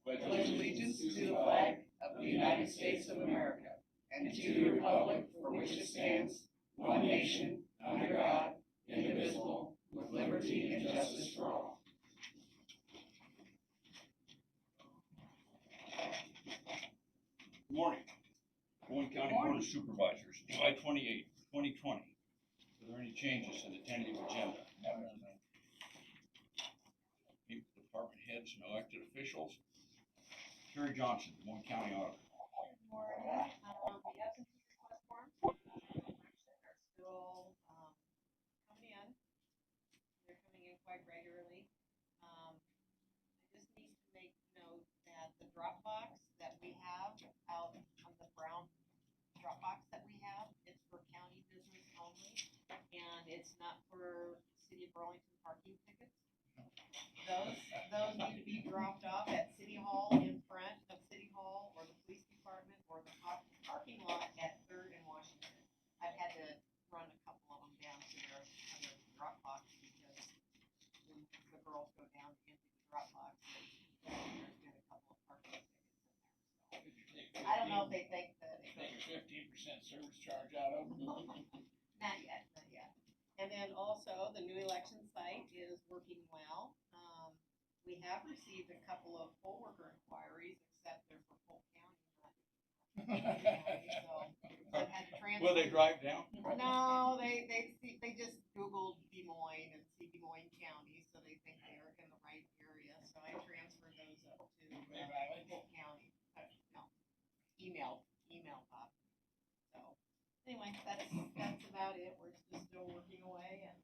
pledge allegiance to the flag of the United States of America and to the republic for which it stands, one nation, under God, indivisible, with liberty and justice for all. Good morning. Moines County Board of Supervisors, July 28th, 2020. Are there any changes to the tentative agenda? Meet with department heads and elected officials. Terry Johnson, Moines County Auditor. Good morning. The absence request forms are still coming in. They're coming in quite regularly. I just need to make note that the Dropbox that we have out on the brown Dropbox that we have, it's for county business only, and it's not for City of Burlington parking tickets. Those need to be dropped off at City Hall, in front of City Hall, or the police department, or the parking lot at 3rd and Washington. I've had to run a couple of them down to their other Dropbox because when the girls go down into the Dropbox, there's been a couple of parking tickets in there. So I don't know if they think that. Take your 15% service charge out of them. Not yet, not yet. And then also, the new election site is working well. We have received a couple of poll worker inquiries, except they're for Polk County, not so I've had to transfer. Will they drive down? No, they just Googled Des Moines and see Des Moines County, so they think they're in the right area. So I transferred those up to Polk County. No, email up. So anyway, that's about it. We're just still working away and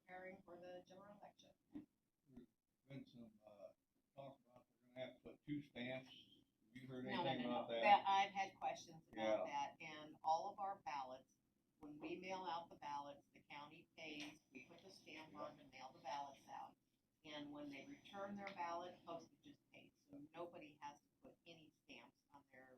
preparing for the general election. Been some talk about they're gonna have to put 2 stamps. Have you heard No. anything about that? I've had questions about that, and all of our ballots, when we mail out the ballots, the county pays, we put the stamp on to mail the ballots out. And when they return their ballot, postage is paid, so nobody has to put any stamps on their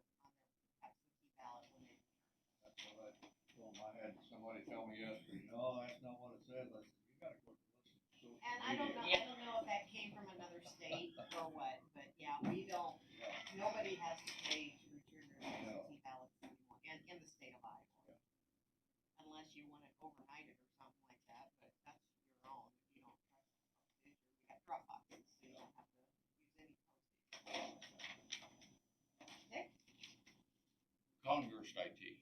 absentee ballot when they return. That's what I told them. I had somebody tell me yesterday, no, that's not what it says. I said, you gotta go listen to social And I don't media. know if that came from another state or what, but yeah, we don't, nobody has to pay to return their absentee ballots anymore, in the state of Iowa. Yeah. Unless you want it overnighted or something like that, but that's your own, if you don't trust postage, or we have drop boxes, so you don't have to use any postage. Okay? Congress IT.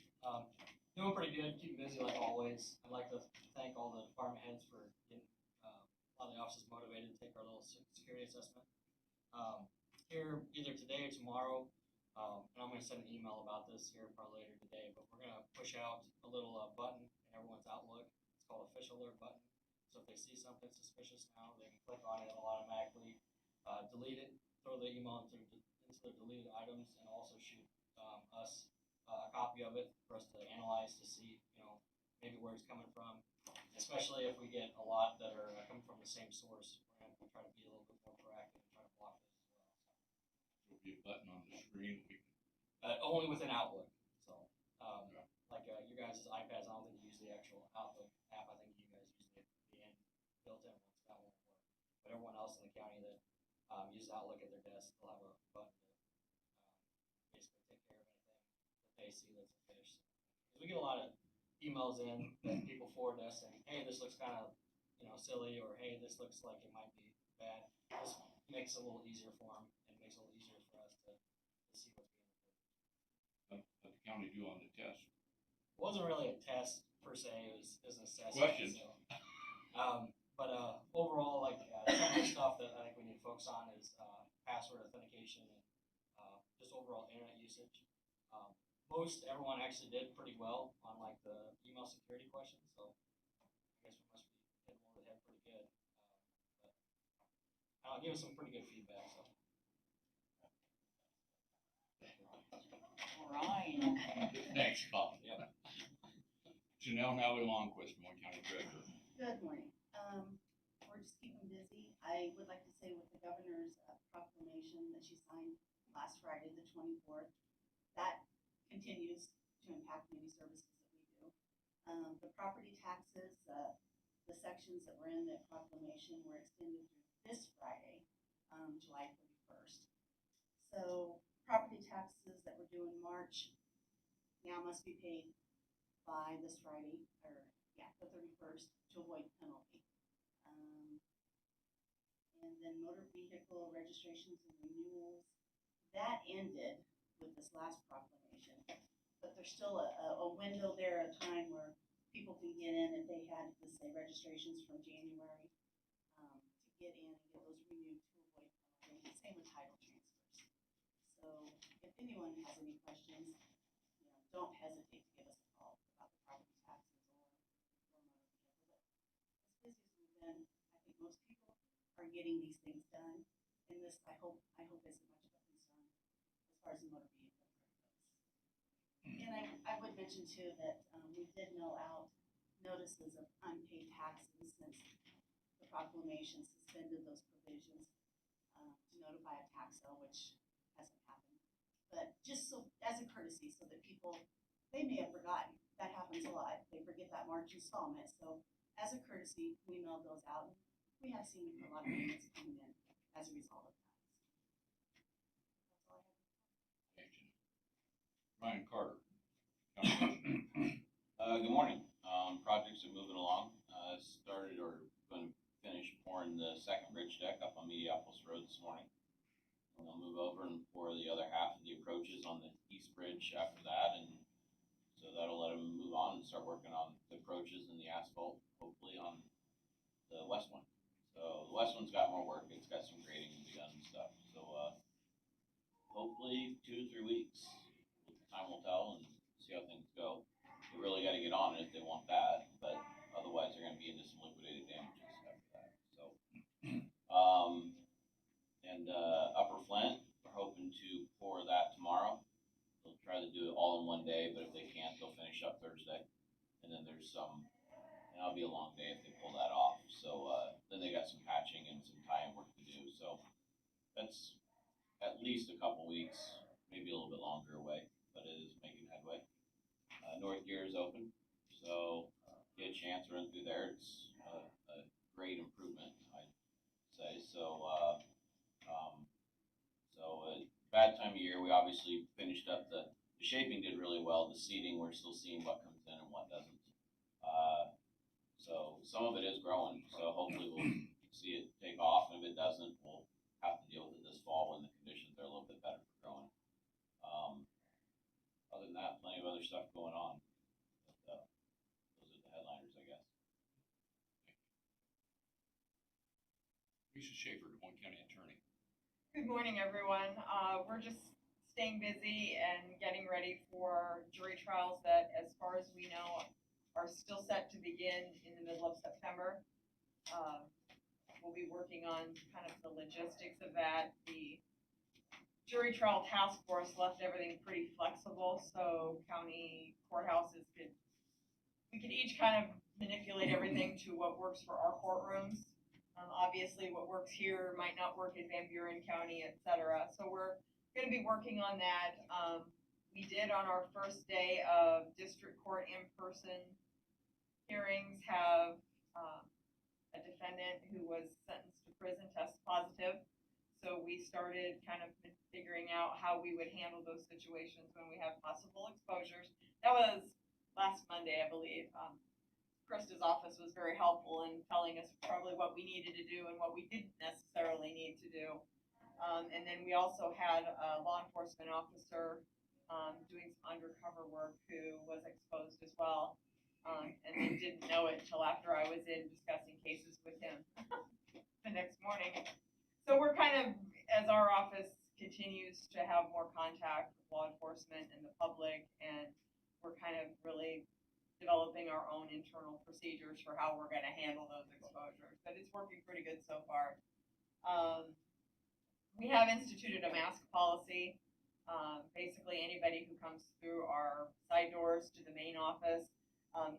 Doing pretty good, keeping busy like always. I'd like to thank all the department heads for getting a lot of the offices motivated to take our little security assessment. Here either today or tomorrow, and I'm going to send an email about this here probably later today, but we're going to push out a little button in everyone's Outlook. It's called Official Alert button. So if they see something suspicious now, they can click on it and it'll automatically delete it, throw the email into their deleted items, and also shoot us a copy of it for us to analyze to see, maybe where it's coming from. Especially if we get a lot that are coming from the same source, we're going to try to be a little bit more proactive and try to block this as well. There'll be a button on the screen. Only within Outlook. So, like your guys' iPads, I don't think you use the actual Outlook app. I think you guys use the built-in ones. That won't work. But everyone else in the county that uses Outlook at their desk, they'll have a button to basically take care of anything that they see that's a fish. We get a lot of emails in that people forward us saying, hey, this looks kind of silly, or hey, this looks like it might be bad. This makes it a little easier for them, and makes it a little easier for us to see what's being recorded. What the county do on the test? It wasn't really a test per se, it was an assessment. Questions. So, but overall, like some of the stuff that I think we need to focus on is password authentication and just overall internet usage. Most everyone actually did pretty well on like the email security questions, so I guess we must be hitting over the head pretty good. But give us some pretty good feedback. So. All right. Thanks, Bob. Yep. Janelle Nally-Longquist, Moines County Treasurer. Good morning. We're just keeping busy. I would like to say with the governor's proclamation that she signed last Friday, the 24th, that continues to impact many services that we do. The property taxes, the sections that were in the proclamation were extended through this Friday, July 31st. So property taxes that were due in March now must be paid by this Friday, or, yeah, the 31st, to avoid penalty. And then motor vehicle registrations and renewals, that ended with this last proclamation. But there's still a window there, a time where people can get in if they had, let's say, registrations from January, to get in and get those renewed to avoid penalty. Same with title transfers. So if anyone has any questions, don't hesitate to give us a call about the property taxes or motor vehicle. As busy as we've been, I think most people are getting these things done. And this, I hope isn't much of a concern as far as the motor vehicle goes. And I would mention too that, we did mail out notices of unpaid taxes since the proclamation suspended those provisions, to notify a tax sale, which hasn't happened. But just so, as a courtesy, so that people, they may have forgotten, that happens a lot, they forget that March installment, so as a courtesy, we mailed those out. We have seen a lot of payments coming in as a result of that. That's all I have. Ryan Carter. Good morning. Projects are moving along. Started or going to finish pouring the second bridge deck up on Mediapolis Road this morning. And they'll move over and pour the other half of the approaches on the east bridge after that, and so that'll let them move on and start working on the approaches and the asphalt, hopefully on the west one. So the west one's got more work. It's got some grading to be done and stuff. So hopefully 2 to 3 weeks. Time will tell and see how things go. They really got to get on it if they want that, but otherwise they're going to be into some liquidated damages after that. So, Upper Flint, we're hoping to pour that tomorrow. They'll try to do it all in one day, but if they can't, they'll finish up Thursday. And then there's some, and that'll be a long day if they pull that off. So then they got some patching and some tie-in work to do. So that's at least a couple weeks, maybe a little bit longer away, but it is making headway. North Gear is open, so get a chance to run through there. It's a great improvement, I'd say. So, bad time of year. We obviously finished up the shaping did really well. The seating, we're still seeing what comes in and what doesn't. So some of it is growing. So hopefully we'll see it take off. And if it doesn't, we'll have to deal with it this fall when the conditions are a little bit better for growing. Other than that, plenty of other stuff going on. But, those are the headliners, I guess. Lisa Schaefer, Des Moines County Attorney. Good morning, everyone. We're just staying busy and getting ready for jury trials that, as far as we know, are still set to begin in the middle of September. We'll be working on kind of the logistics of that. The jury trial task force left everything pretty flexible, so county courthouses we could each kind of manipulate everything to what works for our courtrooms. Obviously, what works here might not work in Van Buren County, et cetera. So we're going to be working on that. We did on our first day of district court in-person hearings have a defendant who was sentenced to prison test positive. So we started kind of figuring out how we would handle those situations when we have possible exposures. That was last Monday, I believe. Krista's office was very helpful in telling us probably what we needed to do and what we didn't necessarily need to do. And then we also had a law enforcement officer doing some undercover work who was exposed as well, and then didn't know it until after I was in discussing cases with him the next morning. So we're kind of, as our office continues to have more contact with law enforcement and the public, and we're kind of really developing our own internal procedures for how we're going to handle those exposures, but it's working pretty good so far. We have instituted a mask policy. Basically, anybody who comes through our side doors to the main office,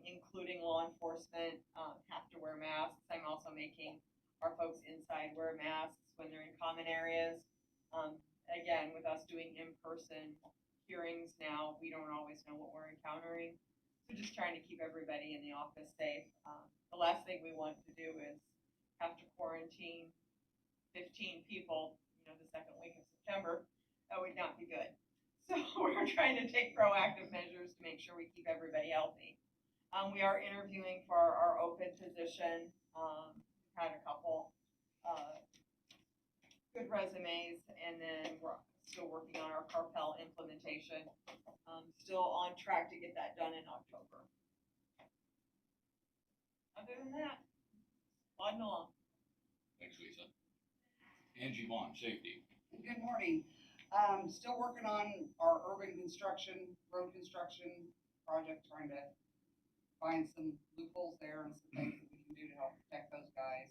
including law enforcement, have to wear masks. I'm also making our folks inside wear masks when they're in common areas. Again, with us doing in-person hearings now, we don't always know what we're encountering. So just trying to keep everybody in the office safe. The last thing we want to do is have to quarantine 15 people, the second week of September. That would not be good. So we're trying to take proactive measures to make sure we keep everybody healthy. We are interviewing for our open position. Had a couple, good resumes, and then we're still working on our carpel implementation. Still on track to get that done in October. Other than that, plodding along. Thanks, Lisa. Angie Vaughn, safety. Good morning. Still working on our urban construction, road construction project, trying to find some loopholes there and some things that we can do to help protect those guys.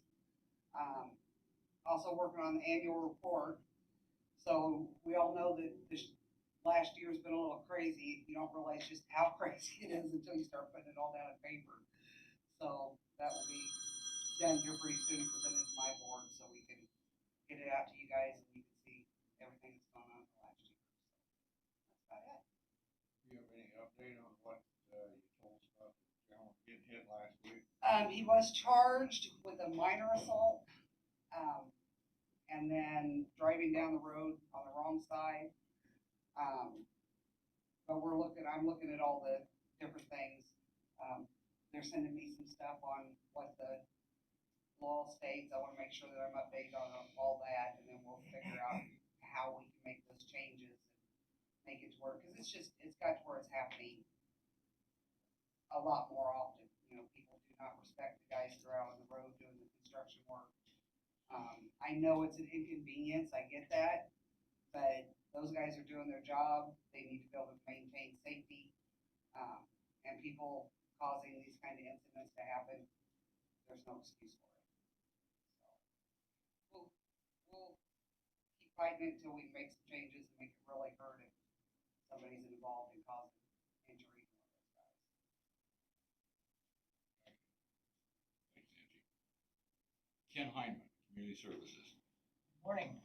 Also working on the annual report. So we all know that this last year's been a little crazy. You don't realize just how crazy it is until you start putting it all down on paper. So that will be done here pretty soon, presented to my board, so we can get it out to you guys and you can see everything that's gone on the last year. So that's about it. Do you have any update on what, you told us about the gentleman getting hit last week? He was charged with a minor assault, and then driving down the road on the wrong side. But I'm looking at all the different things. They're sending me some stuff on what the law states. I wanna make sure that I'm updated on all that, and then we'll figure out how we can make those changes and make it to work, cause it's got to where it's happening a lot more often. You know, people do not respect the guys that are out on the road doing the construction work. I know it's an inconvenience, I get that, but those guys are doing their job, they need to be able to maintain safety. And people causing these kind of incidents to happen, there's no excuse for it. So, we'll keep fighting it until we make some changes and make it really hurt if somebody's involved in causing injury to one of those guys. Thanks, Angie. Ken Hyman, Community Services. Morning.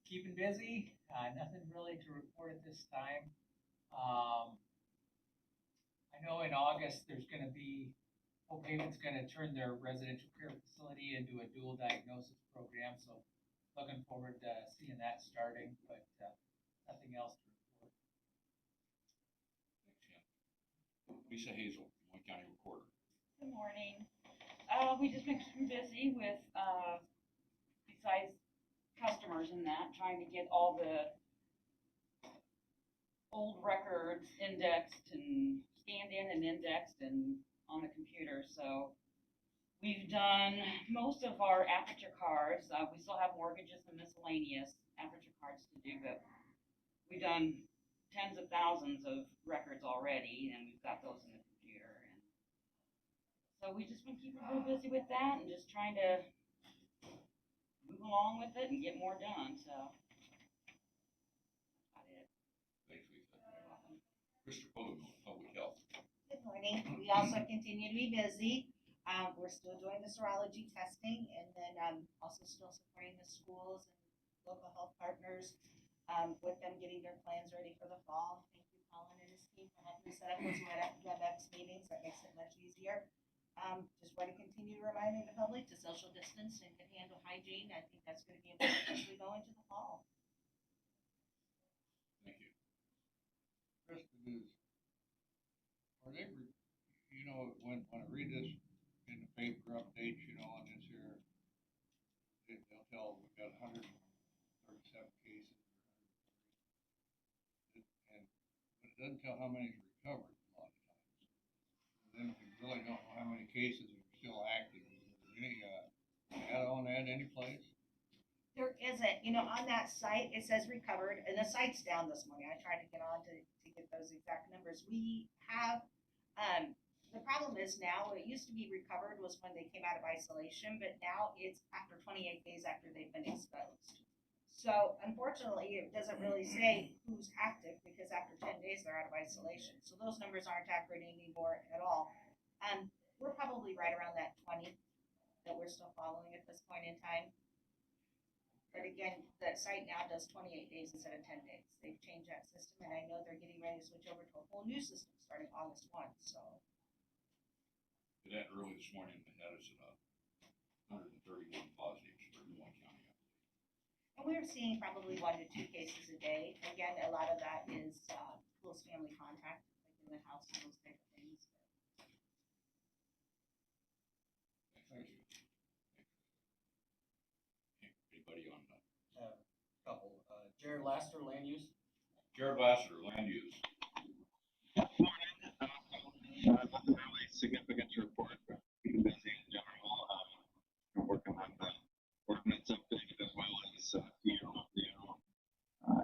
Keeping busy, nothing really to report at this time. I know in August, there's gonna be, Hope Haven's gonna turn their residential care facility into a dual diagnosis program, so looking forward to seeing that starting, but, nothing else to report. Thanks, Ken. Lisa Hazel, Moines County Recorder. Good morning. We just been keeping busy with, besides customers and that, trying to get all the old records indexed and scanned in and indexed and on the computer. So we've done most of our aperture cards. We still have mortgages and miscellaneous aperture cards to do, but we've done tens of thousands of records already, and we've got those in the computer. And so we've just been keeping real busy with that and just trying to move along with it and get more done, so. That's about it. Thanks, Lisa. Krista Coleman, Public Health. Good morning. We also continue to be busy. We're still doing the serology testing, and then, also still supporting the schools and local health partners, with them getting their plans ready for the fall. Thank you, Colin and his team, for helping set up those WebEx meetings. That makes it much easier. Just want to continue reminding the public to social distance and can handle hygiene. I think that's going to be important as we go into the fall. Thank you. Kristen, are they, you know, when I read this in the paper updates, you know, on this here, they'll tell we've got 137 cases. But it doesn't tell how many's recovered a lot of times. And then we really don't know how many cases are still active. Is there any, data on that any place? There isn't, on that site, it says recovered, and the site's down this morning. I tried to get on to get those exact numbers. We have, the problem is now, it used to be recovered was when they came out of isolation, but now it's after 28 days after they've been exposed. So unfortunately, it doesn't really say who's active because after 10 days, they're out of isolation. So those numbers aren't accurate anymore at all. We're probably right around that 20 that we're still following at this point in time. But again, the site now does 28 days instead of 10 days. They've changed that system, and I know they're getting ready to switch over to a whole new system starting August 1. So. Did that early this morning, they had us at 131 positives for Moines County. And we're seeing probably 1 to 2 cases a day. Again, a lot of that is close family contact, like in the house and those type of things. Thank you. Anybody on that? Couple, Jared Laster, land use. Jared Lasseter, land use. Nothing really significant to report, but keeping busy in general. We're working on the ordinance update as well as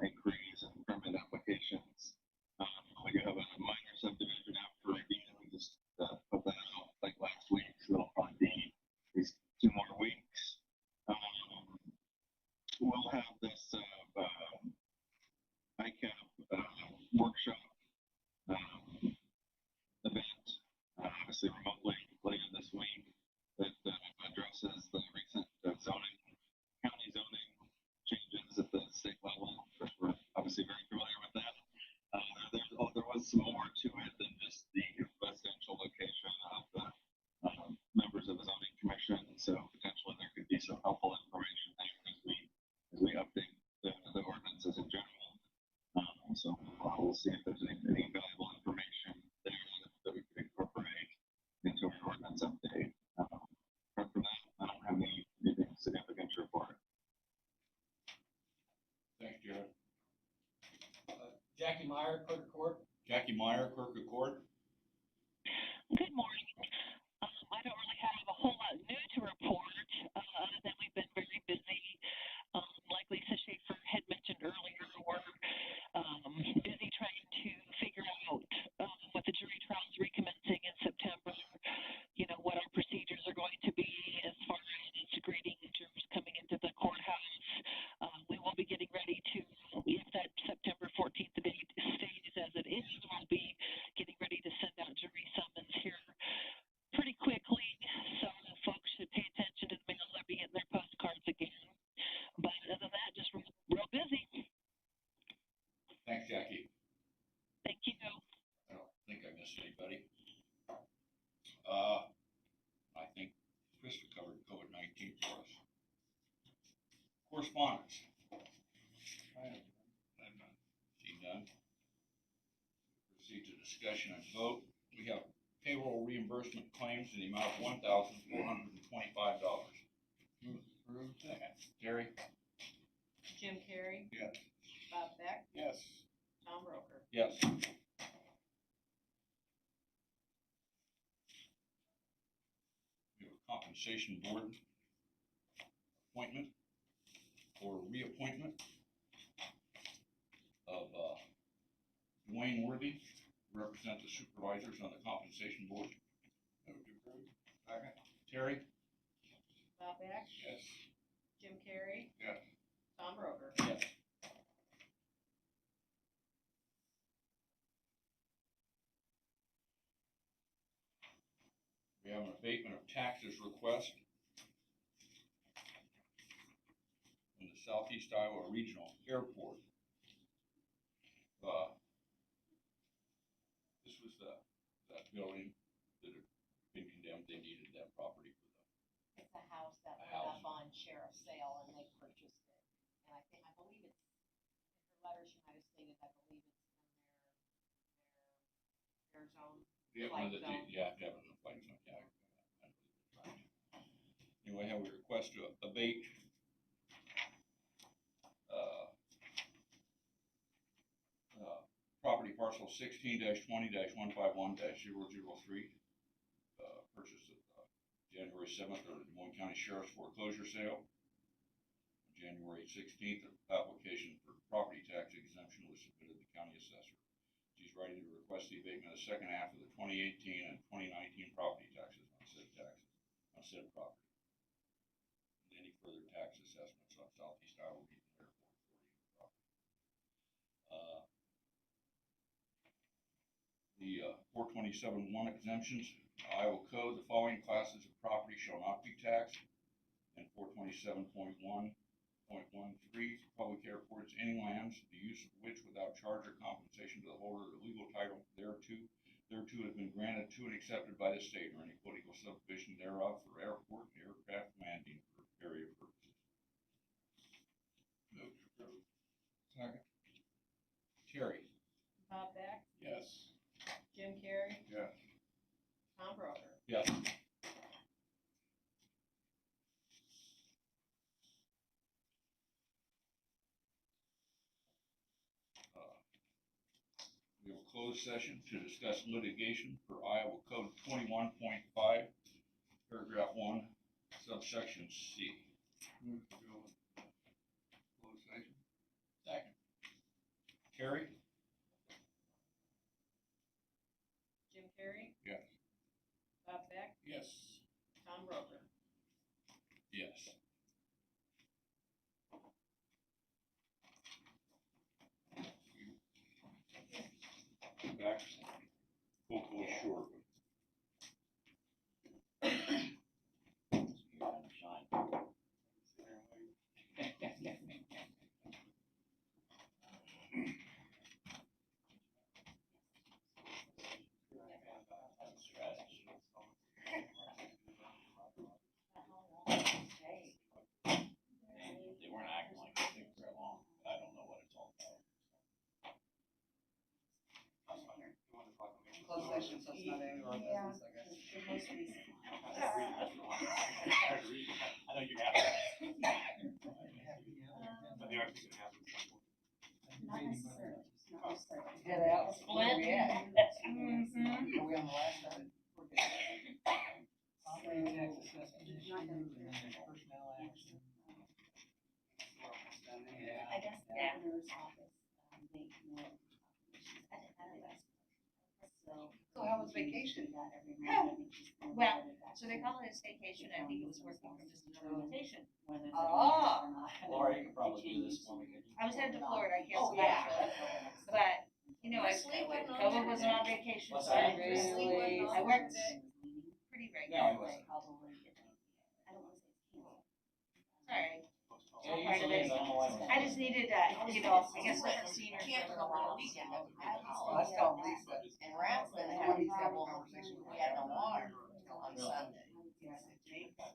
inquiries and permit applications. We do have a minor subdivision out for review. We just put that out like last week, so it'll probably be at least 2 more weeks. We'll have this ICAP workshop event, obviously remotely later this week, that addresses the recent county zoning changes at the state level. Of course, we're obviously very familiar with that. There was some more to it than just the residential location of the members of the zoning commission, so potentially there could be some helpful information there as we update the ordinances in general. So we'll see if there's any valuable information there that we could incorporate into our ordinance update. Apart from that, I don't have anything significant to report. Thanks, Jared. Jackie Meyer, Clerk of Court. Jackie Meyer, Clerk of Court. Good morning. I don't really have a whole lot new to report, other than we've been very busy. Like Lisa Schaefer had mentioned earlier, we're busy trying to figure out with the jury trials recommencing in September, what our procedures are going to be as far as greeting jurors coming into the courthouse. We will be getting ready to, if that September 14th date stays as it is, we'll be getting ready to send out jury summons here pretty quickly. So folks should pay attention to the mail. They'll be getting their postcards again. But other than that, just real busy. Thanks, Jackie. Thank you. I don't think I missed anybody. I think Krista covered COVID-19 for us. Correspondence. See none. Proceed to discussion and vote. We have payroll reimbursement claims in the amount of $1,425. Move approved. Terry? Jim Carrey. Yes. Bob Beck. Yes. Tom Roker. Yes. We have a compensation board appointment or reappointment of Dwayne Worthy, represent the supervisors on the compensation board. Move approved. Second. Terry? Bob Beck. Yes. Jim Carrey. Yes. Tom Roker. Yes. We have an abatement of taxes request from the Southeast Iowa Regional Airport. This was that building that had been condemned. They needed that property for It's a house that A went house. up on sheriff's sale and they purchased it. And I believe it's, in her letter, she might have stated, I believe it's in their zone. the Flight one that zone. yeah, having a flight zone. Yeah. Anyway, have a request to abate property parcel 16-20-151-003, purchase of January 7th or Des Moines County Sheriff's foreclosure sale. January 16th, application for property tax exemption was submitted to the county assessor. She's ready to request the abatement of the second half of the 2018 and 2019 property taxes on said property. And any further tax assessments on Southeast Iowa Regional Airport Authority property. The 427.1 exemptions, Iowa Code, the following classes of property shall not be taxed. And 427.1.13, public airports, any lands, the use of which without charge or compensation to the holder of the legal title thereto has been granted to and accepted by the state or any political subdivision thereof for airport and aircraft landing for area purposes. Second. Terry? Bob Beck, Yes. Jim Carrey, Yes. Tom Broder. Yes. We have a closed session to discuss litigation for Iowa Code 21.5, paragraph 1, subsection C. Move to go in closed session. Second. Terry? Jim Carrey, Yes. Bob Beck, Yes. Tom Broder. Yes. Back, hopefully short. You're gonna shine. They weren't acting like it took very long. I don't know what it's all about. Closed session, so it's not any of our business, I guess. The most recent. I know you have that. Not necessarily, not necessarily. Head out, where we at? Mm-hmm. Are we on the last of it? We're good. Property tax assessment issue, Not gonna and then there's personnel action. Yeah. I guess the Yeah. governor's office, they ignore issues. I didn't ask. So how was vacation? That every month, I think she's gonna Well, report it back So they to call it a staycation, I think it was working from distance relocation. whether they're Ah. or not. Laura, you could probably do this for me, could you? I was headed to Florida, I Oh, canceled yeah. actually, but, you know, I, Sleep wasn't on COVID there? wasn't on vacation, What's so I that? really, Sleep wasn't on I worked there? pretty Yeah, it regularly. Probably, I don't wanna say it's canceled. Sorry. Yeah, usually is, I don't know why. I just needed, you know, I guess different seniors. Camping for a over the while. weekend. I Well, let's call Lisa. And Ranston had a conversation, we had no water until on Sunday.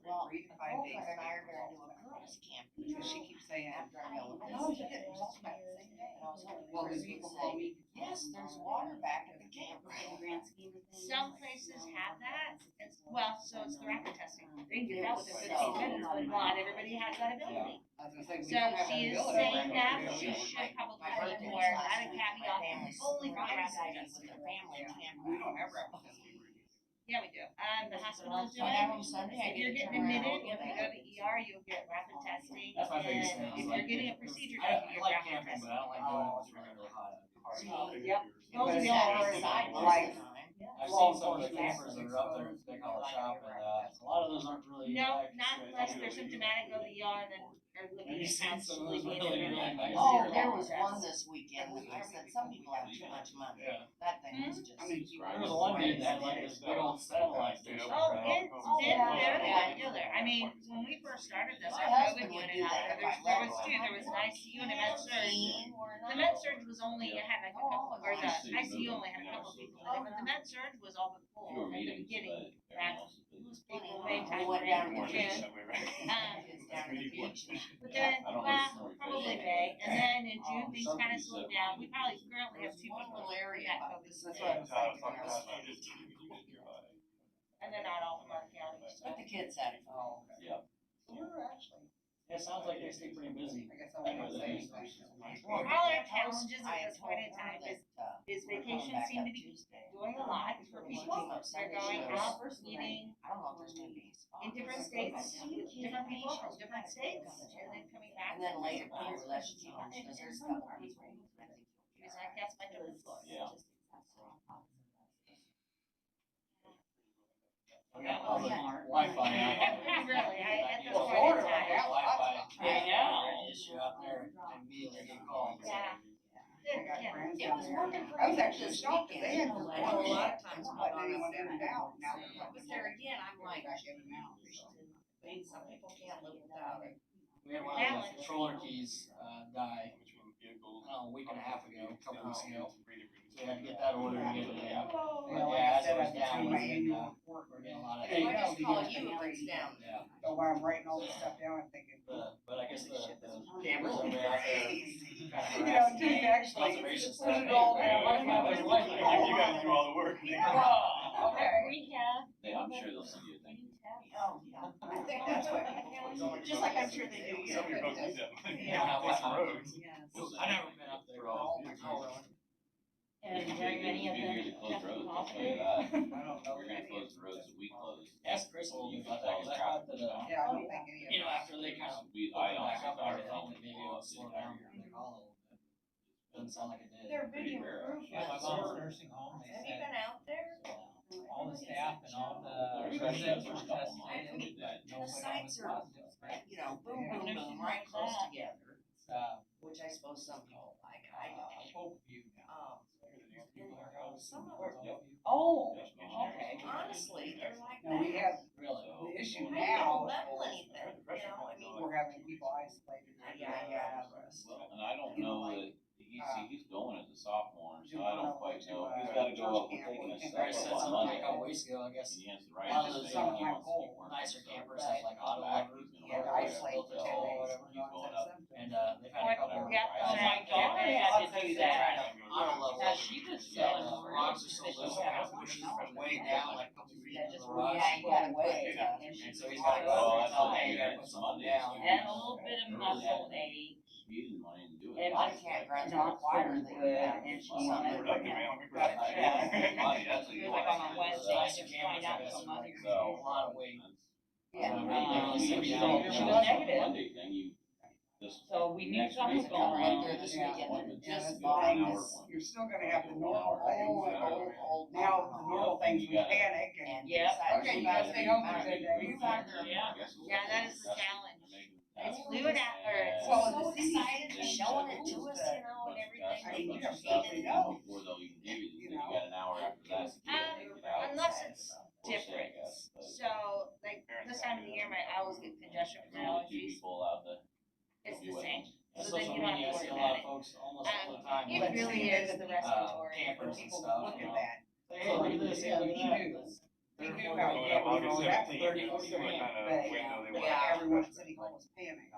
Well, 3 to 5 days. And I are gonna do a girls camp, because she keeps saying, after I know, no, you get results back the same day. And I was hoping, well, then people call me, yes, there's water back at the camp. In the grand scheme of things. Some places have that, it's, well, so it's the rapid testing, they can get that within 15 minutes, but not everybody has that ability. I was gonna say, we So don't have she that is ability. saying that, Right? she should probably My have birthday more, was not last a week. caveat, My family's only for rapid anxiety testing. with their family camp. We don't ever have a testing. Yeah, we do, the hospitals do I it. have them Sunday, I If get you're to getting turn around. admitted, if you go to ER, you'll get rapid testing, That's my biggest thing, and is if like- you're getting a procedure, I, you I get like rapid camping, testing. but I don't like doing it when it's really, really hot. Yep. But Those are the that only is side like, I've seen some of the campers that are up there, they call it shop, and, a lot of those aren't really. No, like, not unless they're symptomatic, go to the ER and then are looking Have you at seen some of constantly those being really, admitted. really nice? oh, there was one this weekend, I said, some people have too much money. Yeah. That thing was just. There was one dude that had like this big old satellite dish. Oh, it's been very popular. I mean, when we first started this, our COVID unit out there, there was two, there was an ICU and a med surge. The med surge was only, it had like a couple, or the ICU only had a couple people in it, but the med surge was all but full Fewer at the meetings, beginning, but back everyone else is busy. April, May We time went down to the frame. beach. Um, Down to the beach. But then, I don't know well, if it's probably May, and then in June, things kind of slowed down. We probably currently have two One people little in area, that COVID. that's what I was thinking. And they're not all from our county, so. But the kids had it. Oh, okay. Yeah. So we're actually, It sounds like they stay pretty busy. I guess I won't say anything. All our challenges at this point in time is vacation seem to be doing a lot for people. They're going out, eating I don't know if there's gonna be a spot. in different states, with different people from different states, and then coming back. And then later, Peter left you, because there's a couple people, I think. He's like, that's my third floor. Yeah. Yeah, Oh, yeah. Wi-Fi. Really, at this Well, point in Florida, time. yeah. Wi-Fi. I know. Issue out there, and me, they get calls. Yeah. It was working for. I was actually shocked that they had, a lot of times putting anyone in and out, now that was there again, I'm like. Some people can't live without it. We had one of the controller keys, die, I don't know, a week and a half ago, a couple weeks ago. we had to get that ordered and get it in. Yeah, Yeah, like I as it said, was I do down, my we're annual report. getting a lot of. Hey, I just no, call because you if they- it's down. Yeah, So while I'm writing all this stuff down, I'm thinking, but I guess the campers are way out there. easy. Kind of You know, until you actually conservation put stuff. it all Hey, down. why not? There's life out there. You guys do all the work. Okay. We have. I'm sure they'll send you a thank you. Oh, yeah, I think that's what people do, just like I'm sure they do. Some of your folks do that. Yeah, I Fix the roads. Yes. I've never been up there. Oh my my God. And very many of It's them easier to close have roads, I'll coffee. tell you that. I don't know. We're gonna close the roads that we close. Ask Chris a little bit about that, cause I thought that, Yeah, I don't think any of you know, that. after they kind of We, opened I back honestly up and thought everything, it that maybe it would would slow down Lake Hollow a little bit. Doesn't sound like it did. They're big Pretty rare. improvements. Yeah, my mom's nursing home, they Have you said been out there? all the staff and all the Especially residents the were first couple tested, months, but The nobody sites was are, positive, right? you know, boom, boom, boom, right close together, Uh, which I suppose some people like, I Hope View now. don't. Some of them, Oh, okay. honestly, they're like Now, we that. have, Really? the issue I now, don't level anything, you know, I mean, we're having people isolated. Yeah. And I don't know that, he's going as a sophomore, so I Jump don't up quite to, know. He's gotta go up, we're taking a I step said up on something like a Monday. couple weeks ago, I guess. And he has the A right lot to of those say he wants to keep goal. working. nicer So campers that's have like not auto back, levers. he's You gonna have to work isolate until for 10 days. whatever. he's going up. And, they've had a couple. Yeah, rides. my daughter had to do that. Auto level. Now, she was Yeah, feeling the worse, rocks are so but she low, had it pushes them way down, like a couple feet into the Yeah, rocks. you gotta wait. And so he's gotta go Well, up and that's tell, the hey, thing, you gotta it's put something Monday, down. so and a little bit of muscle ache, He didn't want him to do it. and lot of campgrounds not require feeling that you good, have and she something wanted like to that. got a check. That's It was like on a Wednesday, Nicer just campers, find I out guess, from are other. like, a lot of weight. Yeah. She was negative. Monday thing, you, this. So we knew next something was week, going Right on. there this Yeah. weekend, Yeah, just that's the bought thing this. is, you're still gonna have the normal things. Old. Now, the normal things, we panic and. And Yeah. decided Okay, to you buy gotta the stay home new for 10 car. days. Yeah. Yeah, that is the challenge. It's fluid out there, it's Well, So the CDC excited, and showing it to us, you know, and everything. I mean, we we have just stuff needed we it. know. Before they'll even give you, You then you know. got an hour after that to get it out. unless it's We'll see, I different. guess, but So, like, this time of the year, I always get congestion from there's only two allergies, people allowed to. it's be the with same. them. On So then social you don't have media, I to see worry a lot about of it. folks almost all the time. It But really see, is then the the respiratory. campers and People stuff, look you at know. that. Hey, look at this, hey, look at He that. knew. He knew how he had to go that 30, 40 grand, but everyone at City Hall was panicking.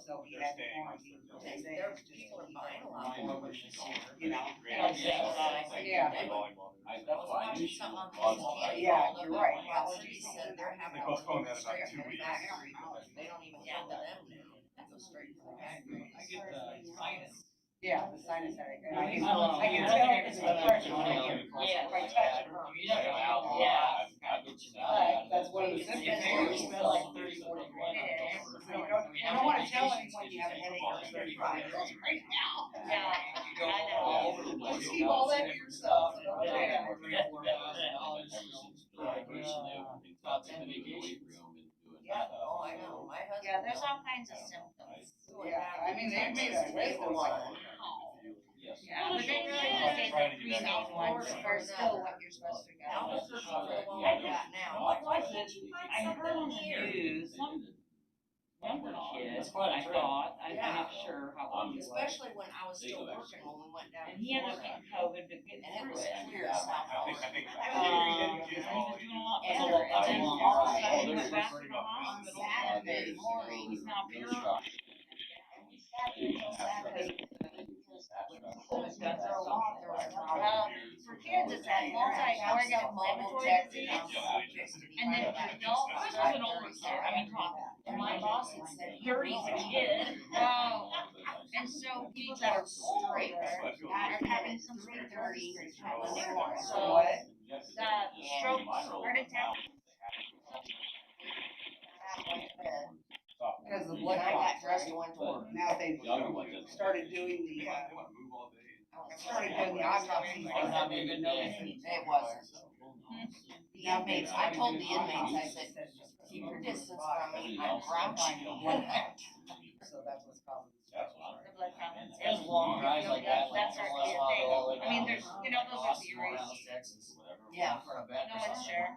So he had to quarantine for 10 days. There, just to people are keep buying a up. lot more this year. You know. Yeah. Yeah. That's why I knew she Something on was Facebook. Yeah, you're right. Allergies said they're having. They postponed that about straight 2 from the weeks. factory. They don't even sell to them now. That goes straight from the factory. I get the sinus. Yeah, the sinus headache. And I I don't can, know. I can I tell think it's it's depression better when I to get know. Yeah. by touching her. You never know. Yeah. Kind of gets you But down. that's one of the You symptoms. pay, you spend like 30, 40 grand on It those. is. So you don't wanna tell anyone you have a headache or 35 years old right now. Yeah, You go I know. all over the place. Just keep all that to yourself. Yeah. Ever $3,000, $4,000, since vacation, they opened Lots up of in the weight vacations. room and doing Yeah, stuff. oh, I know, my husband. Yeah, there's all kinds of symptoms. Yeah, I mean, they made a list of like, Yes. Yeah, but they really just say the three main ones are still what you're supposed to Now, go. this is for the one we got now. I heard on the news, some younger kid, That's quite a I trip. thought, I'm Yeah. not sure how old he was. Especially when I was still working, when we went down. And he ended up to getting COVID, but getting And it through was it. clear as South I Florida. think. And he was doing a lot And better, and then all all of a right. sudden he Oh, went back to there's- the hospital. Saturday morning. He's now Real pure. shock. Well, for kids, it's that multi-organ inflammatory disease. And then for adults, this was an older kid, I mean, And my boss had said. thirties a kid. Oh, and so people that are straight are having some sort of dirty. So, what? strokes, heart attack. Because the When blood I got clots, dressed right? and went to work. Now they started doing the, started doing the autopsies. Might not be a good day. It wasn't. The inmates, I told the inmates, I said, keep your distance from me, I'm grouchy. So that's what's causing. The blood counts. There's long drives like that, like That's from our West kid Lago all the way thing. I mean, down there's, to you know, those are Austin, theories. Morehouse, Texas. Yeah. For a vet No or one's something. sure.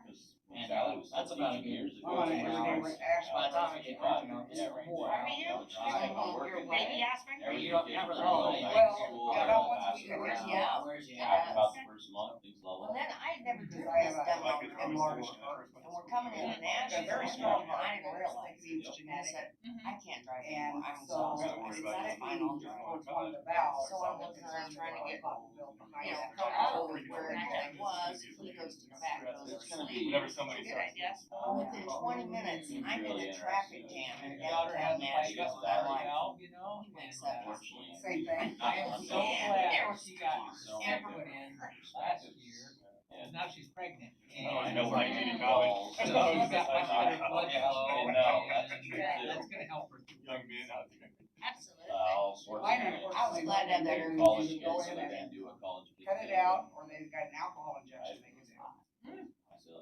And, Sally was that's about a teaching good years ago. I'm on an Two everyday hours. aspirin. By the time I get home, you know, just Yeah, 4 right. hours. Are you? I'm working. Baby aspirin? Every You don't- kid not really. from Oh, back well, to school, yeah, I about will once a pass week it I wears around. you out. Where's you After at? about the first month, things level. Well, then I had never Because driven I this have dumb a motor enlarged car, and we're coming into a Nashville, very strong and I didn't realize it. It's And I genetic. said, Mhm. I can't drive And anymore, I'm so exhausted. I it's said, that's fine, I'll drive. towards one of the valves. So I'm looking around trying to get, You you know, know, comfortable with where everything was, he goes to the back, goes to It's gonna sleep. be. Good idea. Within 20 minutes, I'm in Really a traffic interesting. jam in Your daughter has downtown a bike Nashville, up and I'm there like, now, you know, he wakes and, up. Unfortunately. Same thing. I am so Yeah, glad there was- she got So her many put in different last perspectives. year, And and now she's pregnant. Oh, I And know where I so need to go. she's got much better blood flow, I know, that's and true too. that's gonna help her. Young man out there. Absolutely. All sorts of Mine, things. unfortunately, glad to have that they're College either go kids, so in they and didn't do a college kid. cut it out, or they've got an alcohol injection they can do.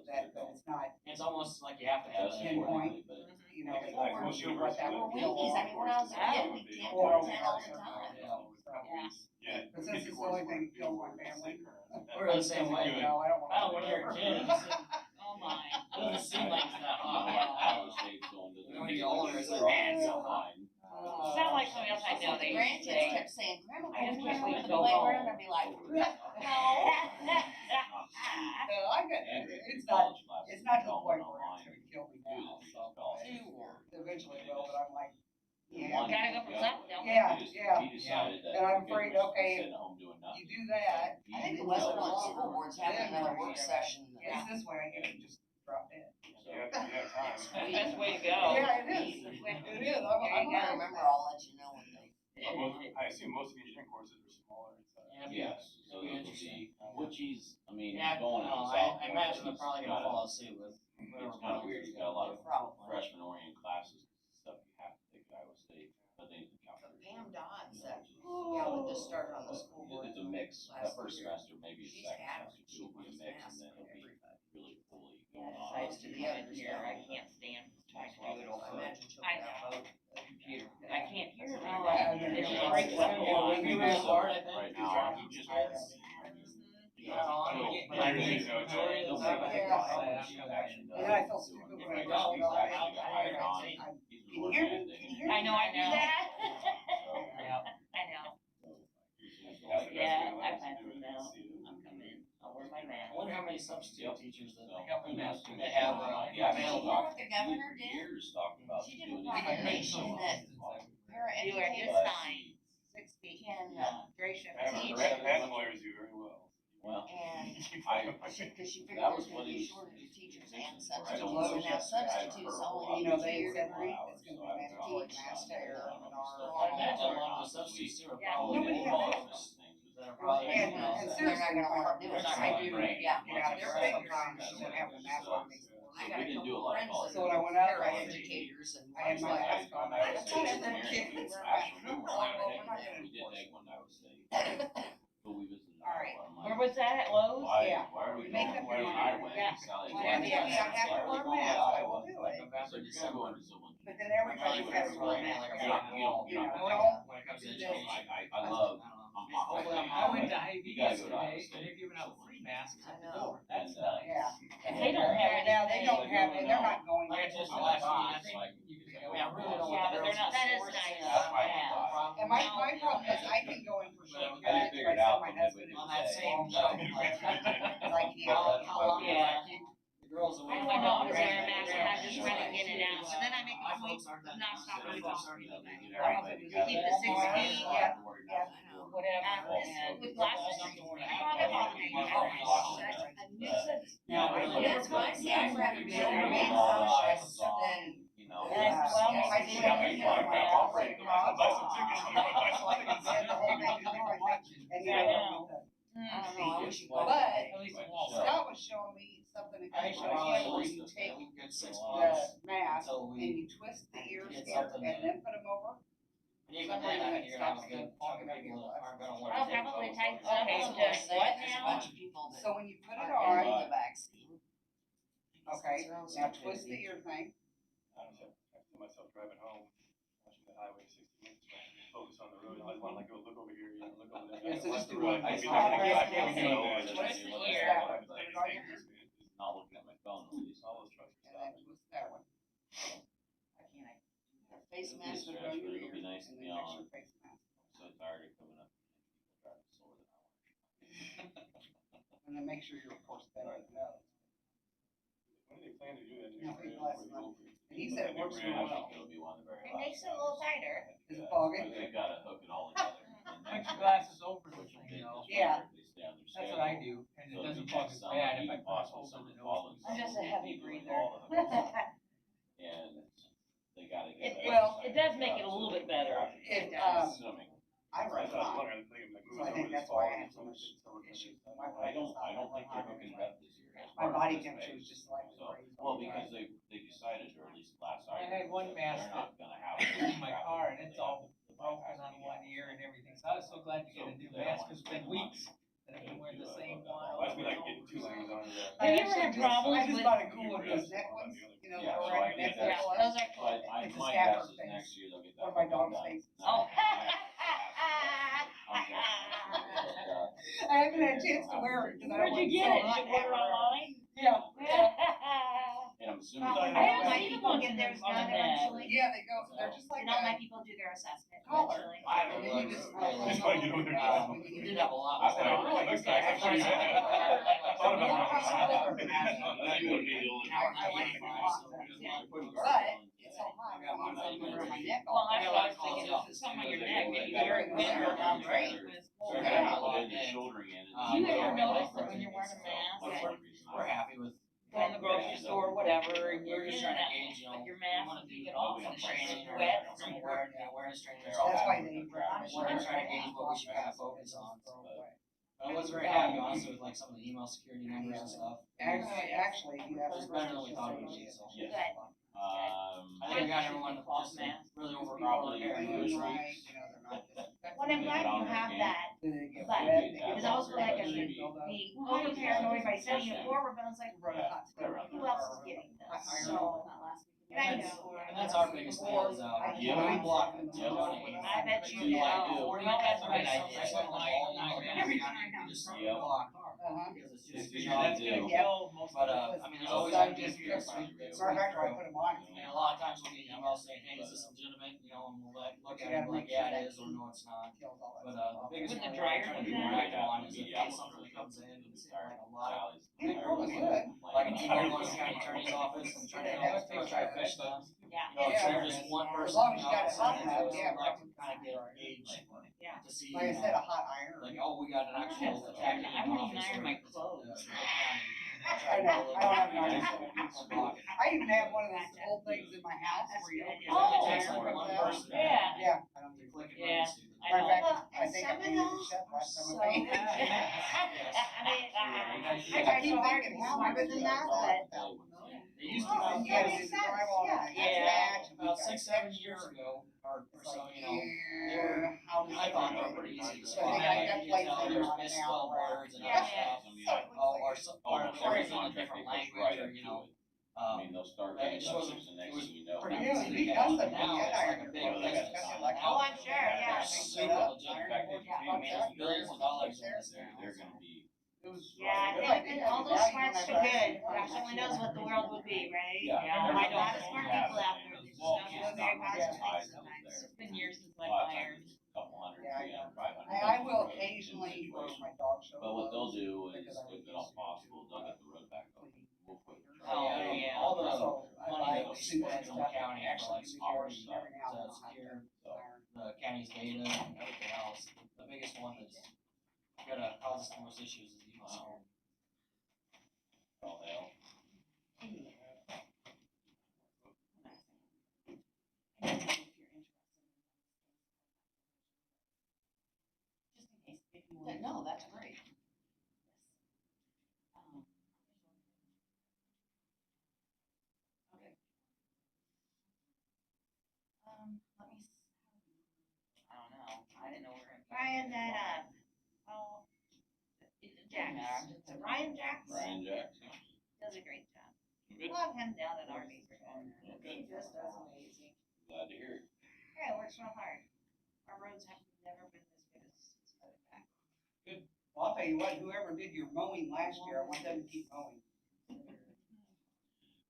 That it's not, It's almost like you have to have That's that. pinpoint. but you know, Like, they like weren't most sure what that We're would feel weenies, I like. mean, when I was a kid, we camped Or in tent all the time. Yeah. Yeah. But since it's the only thing that killed my family. We're the same way. You know, I don't I don't want when you're a kid, it Oh my. doesn't seem like it's that hot. Iowa State's going to the. When you're older, it's like, Man, man, so fine. Sound like somebody else I know, The they used to grandkids say. kept saying, Grandma, I can just we can't go wait to to the go playground? home. I'd be like, no. No, I got, it's not, it's not to the point where it's gonna kill me now, so. Eventually it will, but I'm like, yeah. Gotta go for something, don't we? Yeah, He yeah. decided that. And I'm the kid afraid, was okay, sitting at home doing nothing. You do that, I think the West Point School Board's having another work session. it's this way, I can just drop in. Yeah, yeah, time. That's the best way to go. Yeah, it is, it is, I'm I remember, I'll let you know when they. I assume most of the engineering courses are smaller inside. Yeah. Yes, so it'll be, which he's, I mean, Yeah, going into no, sophomore. I imagine they're he's probably gonna kinda- follow suit with. It's kind of weird, he's got a lot of Probably. freshman oriented classes, stuff you have to take at Iowa State, but then the calculus. Pam Dodd said, yeah, we just started on the school board. It's a mix, that last first year. semester, maybe a She's second adamant semester, she it'll be a wants mix, masks and then for it'll be everybody. really fully Yeah, going on. Sides to the others, here, I yeah. can't stand trying to do it I over. imagine she'll I be out know. of the computer. I can't hear it. Yeah, It yeah. just breaks up. Yeah, we really hard, I think. Right now, he just has. Yeah, on, Little- get- but I think get- majority of the Yeah. time, Yeah. she actually does. And then I feel stupid when I He's don't. actually got hired on. Can He's you hear me? working Can it. you hear me? I know I do that. Yeah. I know. Yeah, I plan to now. I'm coming. I'll wear my I mask. wonder how many substitute teachers that So, got and that's- they have, Yeah, You available. know what the governor did? Years talking about She did a doing proclamation that You are paraeducators just fine. 60 can Hydration. teach, Patent lawyers do very well. Well, and I, because she figured that there's was gonna what be a he. shortage of teachers and I substitutes, don't know. so now substitutes only You know, need they two said or it's gonna be mandatory mask wear and I imagine a lot of the substitutes too are Yeah. probably. Nobody has That are probably. And, No, and they're seriously, not gonna wanna do it. I do, Yeah. get out of there sometimes, she won't have the mask on me. I got a We didn't do a couple lot of friends college. that So when I are went out, paraeducators and. I had my mask on, I Iowa thought State every engineering, kid. actually, we were Oh, not we're not taking- gonna we did enforce take one to Iowa State, but we visited. All right. Iowa, I'm Where like, was that, at Lowe's? Why, Yeah. why are we Make going, up why your are we mind. Iowa? Yeah. Sally, Well, why I are we mean, I have to Iowa? wear a mask, I will do it. I said, you're not going to someone. But then everybody's got to wear a mask. You don't, You know, I well, When it comes to this- education. love, I went to Hy-Vee You gotta go to Iowa yesterday, State. and they're giving out free masks at the I know. door. That's And, nice. yeah. They don't have Now, they anything. don't have, they're not going. Like I to just the last box. week, I think you could say, I really don't Yeah, want but the they're girls not, in that is sports. nice. That's my Yeah. thought. And my problem is I can go in for sure. I just figured out my that husband we On didn't that say. same Like, you know, how long Yeah. does that keep? The girls. I know my daughter wear a mask, and I'm just running in and out, and then I make My a point folks aren't that. of not stopping My folks talking. aren't that. They get everybody together. Keep the 6 feet, yeah, whatever, and with glasses, I probably have to be Oh, such a nuisance. Yeah, I- That's why I say I'd rather be Yeah. remain Yeah. cautious Yeah. than. You know. And I- well, I I did. think- Operate them, I buy some tickets. So I can send the whole thing, you know, I think, and you I know, know. I don't know, I wish you. But- At least in Walmart. Scott was showing me something that I kind of should shows you where you probably take a good 6 months the mask until and we you twist the ears get here something and then put them over. Even then, I think you're gonna have a good chunk of people that aren't gonna wear. I'll probably type Okay, something so to there's what a now? bunch of people that So when you put it aren't on, getting the vaccine. okay, now twist the ear thing. I feel myself driving home, watching the highway 60 minutes, focus on the road. I want to like go look over here, you know, look over there. Yeah, so just do Watch one. the road. I Maybe see. not I exactly can't what you know, see. but Twist it's the like, ear. yeah, Put it on your ear. Not looking at my phone, at least. and then make sure your report's better than those. When do they plan to do that? Yeah, I think last month. And he said it works real well. It'll be one of the very It last. makes it a little tighter. Is it foggy? But they've gotta hook it all together. And Put next your year, glasses over the they you know. just Yeah. wonder if they stay on their That's what I schedule. do, and So it it'll doesn't be fog next as summer, bad if I even put it possible over summer the following nose. I'm just a summer, heavy people with breather. all the hookups. And they gotta get. It, that Well, it does make it a little bit better. It, Assuming. I run hot, so I think that's why I have so much issues. My I don't body think they're hooking it up this year. That's My part of body this temperature phase. is just like So, crazy. well, because they decided, or at least last I I had heard, one that mask they're not gonna have. in my car and it's all broken on one ear and everything, so I was so glad to get a new mask, cause it's been weeks that I've been wearing the same one. Must be like getting two things on there. Have you ever had problems I just with? bought a cool one, those neck ones, you know, Yeah, go so around I your neck. did that. Yeah, that those are cool. But It's a my Stafford guess is thing. next year they'll get One that. of my done. dog's faces. Oh. I haven't had a chance to wear it, cause I Where'd don't you want get it? so Did hot. you order online? Yeah, yeah. And I'm assuming. I haven't seen them on theirs done eventually. Yeah, they go, they're just like Did all my a people do their assessment collar. eventually? I haven't And then you looked just- really. Just wanna get over there. You did have a lot. I said, it really looks like it's pretty good. Thought about it. I like it a lot. But it's so hot, I want something around my neck. Well, all that's day. what I was thinking, if it's something on your neck, maybe during winter, Yeah. great, when it's cold. They're Yeah. gonna put in the shouldering in. Do you ever notice that when you're wearing a mask, That's one reason I- We're happy with. going to the grocery store, whatever, and you're We're in just trying to that, gauge, you know, but your we mask, wanna you do get off, nobody and training it's or wet, some awareness training. They're and all That's stuff. why happy they. with the traffic. We're just trying to gauge what we should kind of focus on. I was very happy, honestly, with like some of the email security numbers and stuff. Actually, you have. It's better than we thought it would be, so. Yes. Good. I think we got everyone just really over Probably paranoid. two Right, weeks. you know, they're not disinfecting. Well, I'm glad you have that, Then they get but wet, they because get I was all like, I dirty. should be over paranoid by sending it forward, but I was like, who else is getting this? So, and I know. And that's our biggest thing is, Yeah. we block it. Yeah. I bet you Do do. like do. Or you have the right idea. That's what Every time I know. Just Yeah. block. Uh-huh. Because it's It's just, good you know, to do. Yeah. but, I mean, there's always So I gonna be a just- few Matter of fact, I put them on. I mean, a lot of times we'll get emails saying, hey, is this legitimate, you know, and we'll like, look You at it, gotta and be like, make sure yeah, that it is, or no, it's not. Kills all that But, stuff the off. biggest With the one dryer we're trying to be doing proactive that? on is if Yeah. something that comes in, and it's like a lot of, It's probably good. like an email going to the county attorney's office and trying to help us try to fish them. Yeah. You know, Yeah. instead of just one person. As long as you got it sending hot to enough, us, yeah, we'd like to right. kind of get a gauge Yeah. to see, Like I you said, a know, hot iron. like, oh, we got an actual attack in I the wouldn't even office. iron or my the clothes. county. I know, I don't have an iron. People block it. I even have one of those old things in my house where you open Oh. the It takes iron like comes one out. person. Yeah. Yeah. I don't think clicking Yeah. runs stupid. I know. In fact, Well, I and think some I of painted it those shut last are time I painted. so- I tried keep so hard to thinking, be how am I smarter gonna than do that, that? but. They used Oh, to, you gotta do the drywall and the Yeah. patch and about the 6-7 years ago, or It's so, like, you know, yeah, how does I it thought they work? were pretty easy to So spot. they got Like, that you place can tell there there's on it misspelled now. words and Yeah. other stuff. Oh, Or some, or Almost or every it's in a contract different goes language, right or, up you to know, it. I mean, they'll start it getting just wasn't- messages, the it next was thing you know. pretty Yeah, easy to he catch, does but it. now He it's had like a iron. big Well, they business. got Like, Now Oh, I'm sure, yeah. They're super legit. In fact, they Yeah. I mean, there's billions of dollars in this now. they're gonna be. It was. Yeah, they're I like, think they all have those value smarts on too that good. price. Gosh only knows what the world would be, right? Yeah. Yeah. There's a lot of smart people out there that just don't do very positive things sometimes. It's been years since A I've lot of ironed. times it's a couple hundred, Yeah, I 300, know. 500. I will occasionally for my dog show. But what they'll do is, because I if refuse at all to possible, they'll get the road back open. We'll put. Oh, yeah. All the So I money buy that we suits spend and in the stuff, county for actually, like because security, every now and then to I'll have secure to iron. the county's data and everything else, the biggest one that's gonna cause us the most issues is email security. All hell. Just in case, if you Yeah, want. no, that's great. Um, Okay. Let me, I don't know. I didn't know we were gonna. Ryan, that, Jax, Ryan Jax Brian Jackson. does a great job. Good. Love him down at Arby's. Well, He good. just does amazing. Glad to hear it. Yeah, works real hard. Our roads have never been as good as back. Well, I'll tell you what, whoever did your mowing last year, I want them to keep mowing.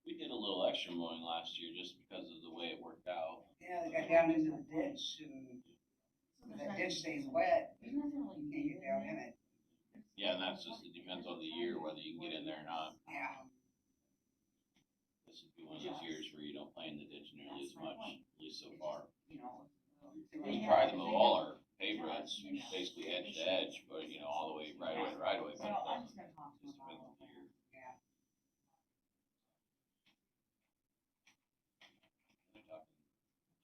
We did a little extra mowing last year just because of the way it worked out. Yeah, they got down into the ditch and So if that ditch stays wet, There's nothing really. you can't get down in it. Yeah, and that's just, it depends on the year, whether you can get in there or not. Yeah. This would be one of those years where you don't play in the ditch nearly as much, at least so far. You know. We try to mow all our pavements basically edge to edge, but you know, all the way right away to right away, but it doesn't, just depends on the year. Yeah. They're talking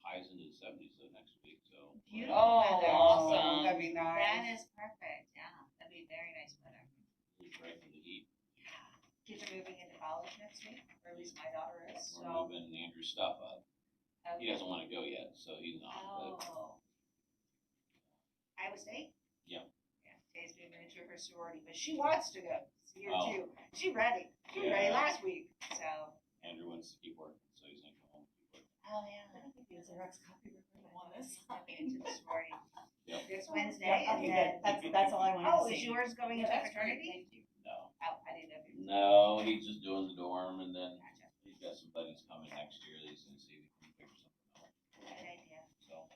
highs into the seventies next week, so. Beautiful Oh, weather. awesome. That'd be nice. That is perfect, yeah, that'd be very nice weather. It's right from the heat. Kids are moving into college next week, or at least my daughter is, We're so. moving Andrew's stuff up. He doesn't wanna go yet, so he's not, but Oh. Iowa State? Yeah. Yeah, Tay's moving into her sorority, but she wants to go, year Oh. two. She ready, she was ready Yeah. last week, so. Andrew wants to keep working, so he's gonna come home and keep working. Oh, yeah. I think it's a Rex copy recording on this. Into the sorority. Yep. This Wednesday, and Okay, then. that's all I wanted to Oh, see. is yours going into That's great, fraternity? thank you. No. Oh, I didn't know if you. No, he's just doing the dorm, and then Gotcha. he's got some buddies coming next year that he's gonna see if he can figure something out, Good idea. so.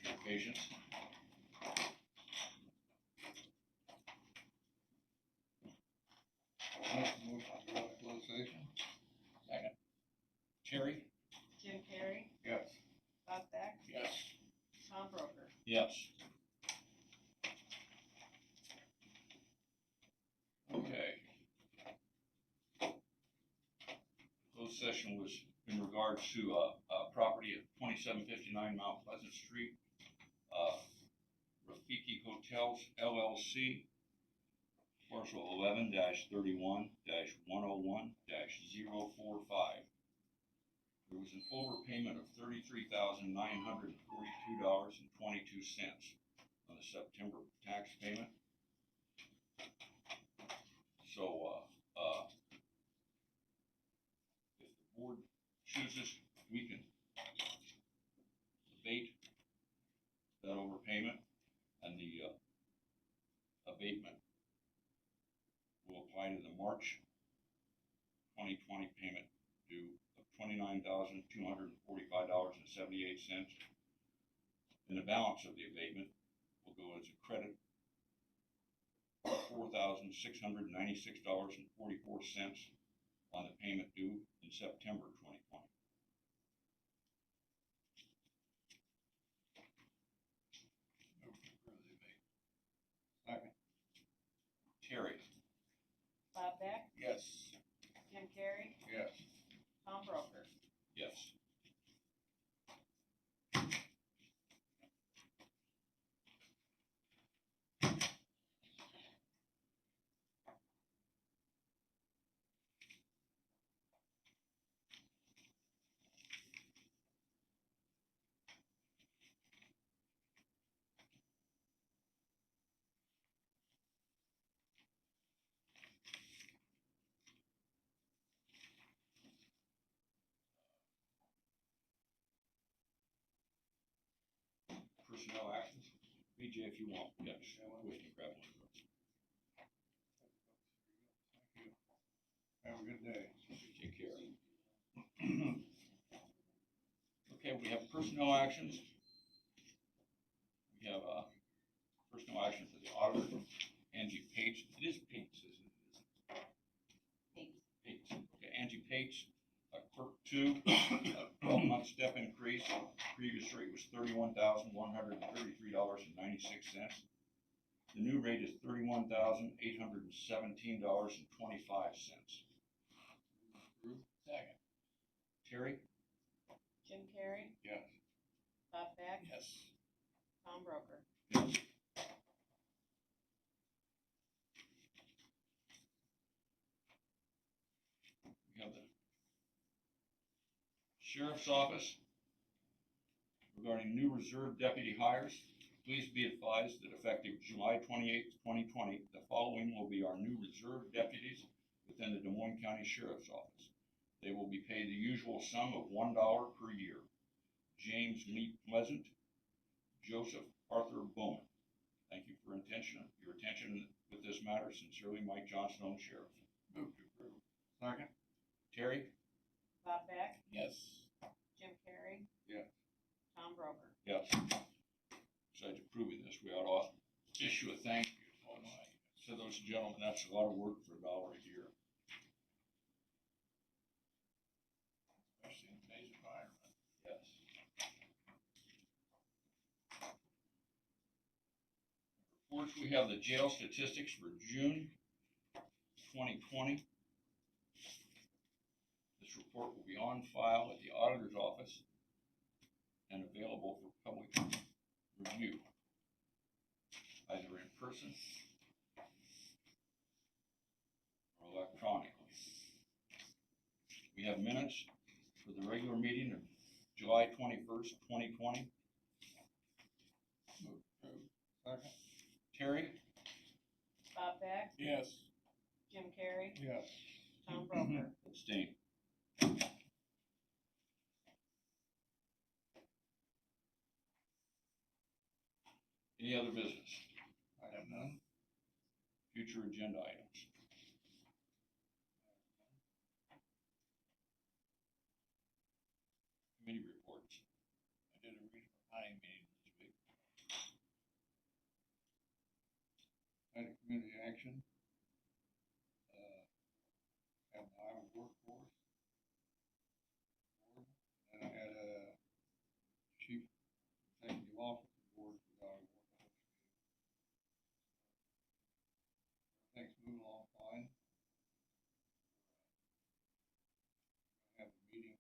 communications. Motion to go to closed session? Second. Terry? Jim Carrey, Yes. Bob Beck, Yes. Tom Broker. Yes. Okay. Closed session was in regards to, property at 2759 Mount Pleasant Street, Rafiki Hotels LLC, parcel 11-31-101-045. There was an overpayment of $33,942.22 on the September tax payment. So, if the board chooses, we can abate that overpayment, and the abatement will apply to the March 2020 payment due of $29,245.78. And the balance of the abatement will go as a credit of $4,696.44 on the payment due in September 2020. Second. Terry? Bob Beck, Yes. Jim Carrey, Yes. Tom Broker. Yes. Personnel actions. BJ, if you want, yes, we can grab one of those. Thank you. Have a good day. Take care. Okay, we have personnel actions. We have, personnel action for the auditor, Angie Pates. It is Pates, isn't it? Pates. Okay, Angie Pates, clerk 2, 12-month step increase. Previous rate was $31,133.96. The new rate is $31,817.25. Second. Terry? Jim Carrey, Yes. Bob Beck, Yes. Tom Broker. Yes. We have the Sheriff's Office regarding new reserve deputy hires. Please be advised that effective July 28th, 2020, the following will be our new reserve deputies within the Des Moines County Sheriff's Office. They will be paid the usual sum of $1 per year. James Lee Pleasant, Joseph Arthur Bowman. Thank you for your attention with this matter. Sincerely, Mike Johnstone, Sheriff. Move to approve. Second. Terry? Bob Beck, Yes. Jim Carrey, Yes. Tom Broker. Yes. Besides approving this, we ought to issue a thank you to those gentlemen. That's a lot of work for $1 a year. Especially in today's environment. Yes. Reports, we have the jail statistics for June 2020. This report will be on file at the auditor's office and available for public review, either in person or electronically. We have minutes for the regular meeting of July 21st, 2020. Move to approve. Second. Terry? Bob Beck, Yes. Jim Carrey, Yes. Tom Broker. Abstain. Any other business? I have none. Future agenda items? Committee reports. I did a regional planning meeting this week. had a community action. Had an Iowa workforce board, and I had a chief executive officer board for the Iowa workforce. Everything's moving along fine. Have a meeting,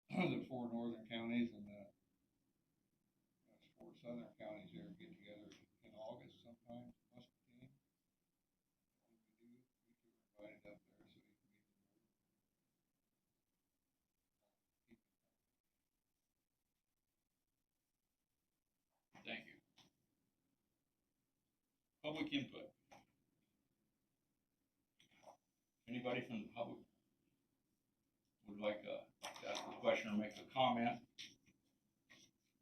the four northern counties and four southern counties there get together in August sometime, Muscatine. When we do, we two are invited up there so you can meet the board. Thank you. Public input. Anybody from the public would like to ask a question or make a comment?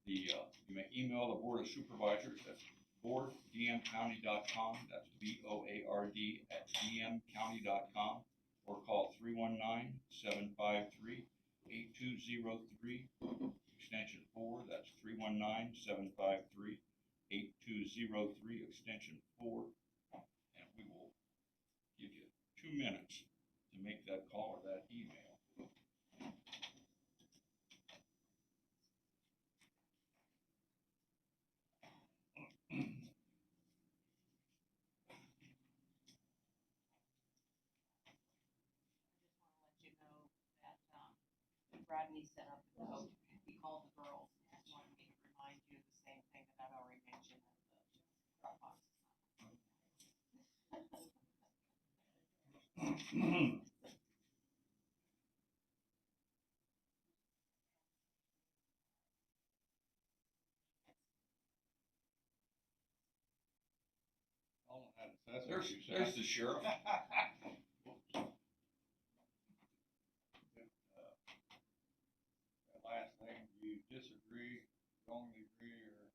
You may email the Board of Supervisors at board@dmcounty.com, that's BOARD@dmcounty.com, or call 319-753-8203, extension 4, that's 319-753-8203, extension 4, and we will give you 2 minutes to make that call or that email. Let you know that, Rodney set up the vote, he called the girls, and he wanted me to remind you of the same thing that I've already mentioned of the Dropbox. All of that assessment you said. There's the sheriff. That last thing, do you disagree, strongly agree, or in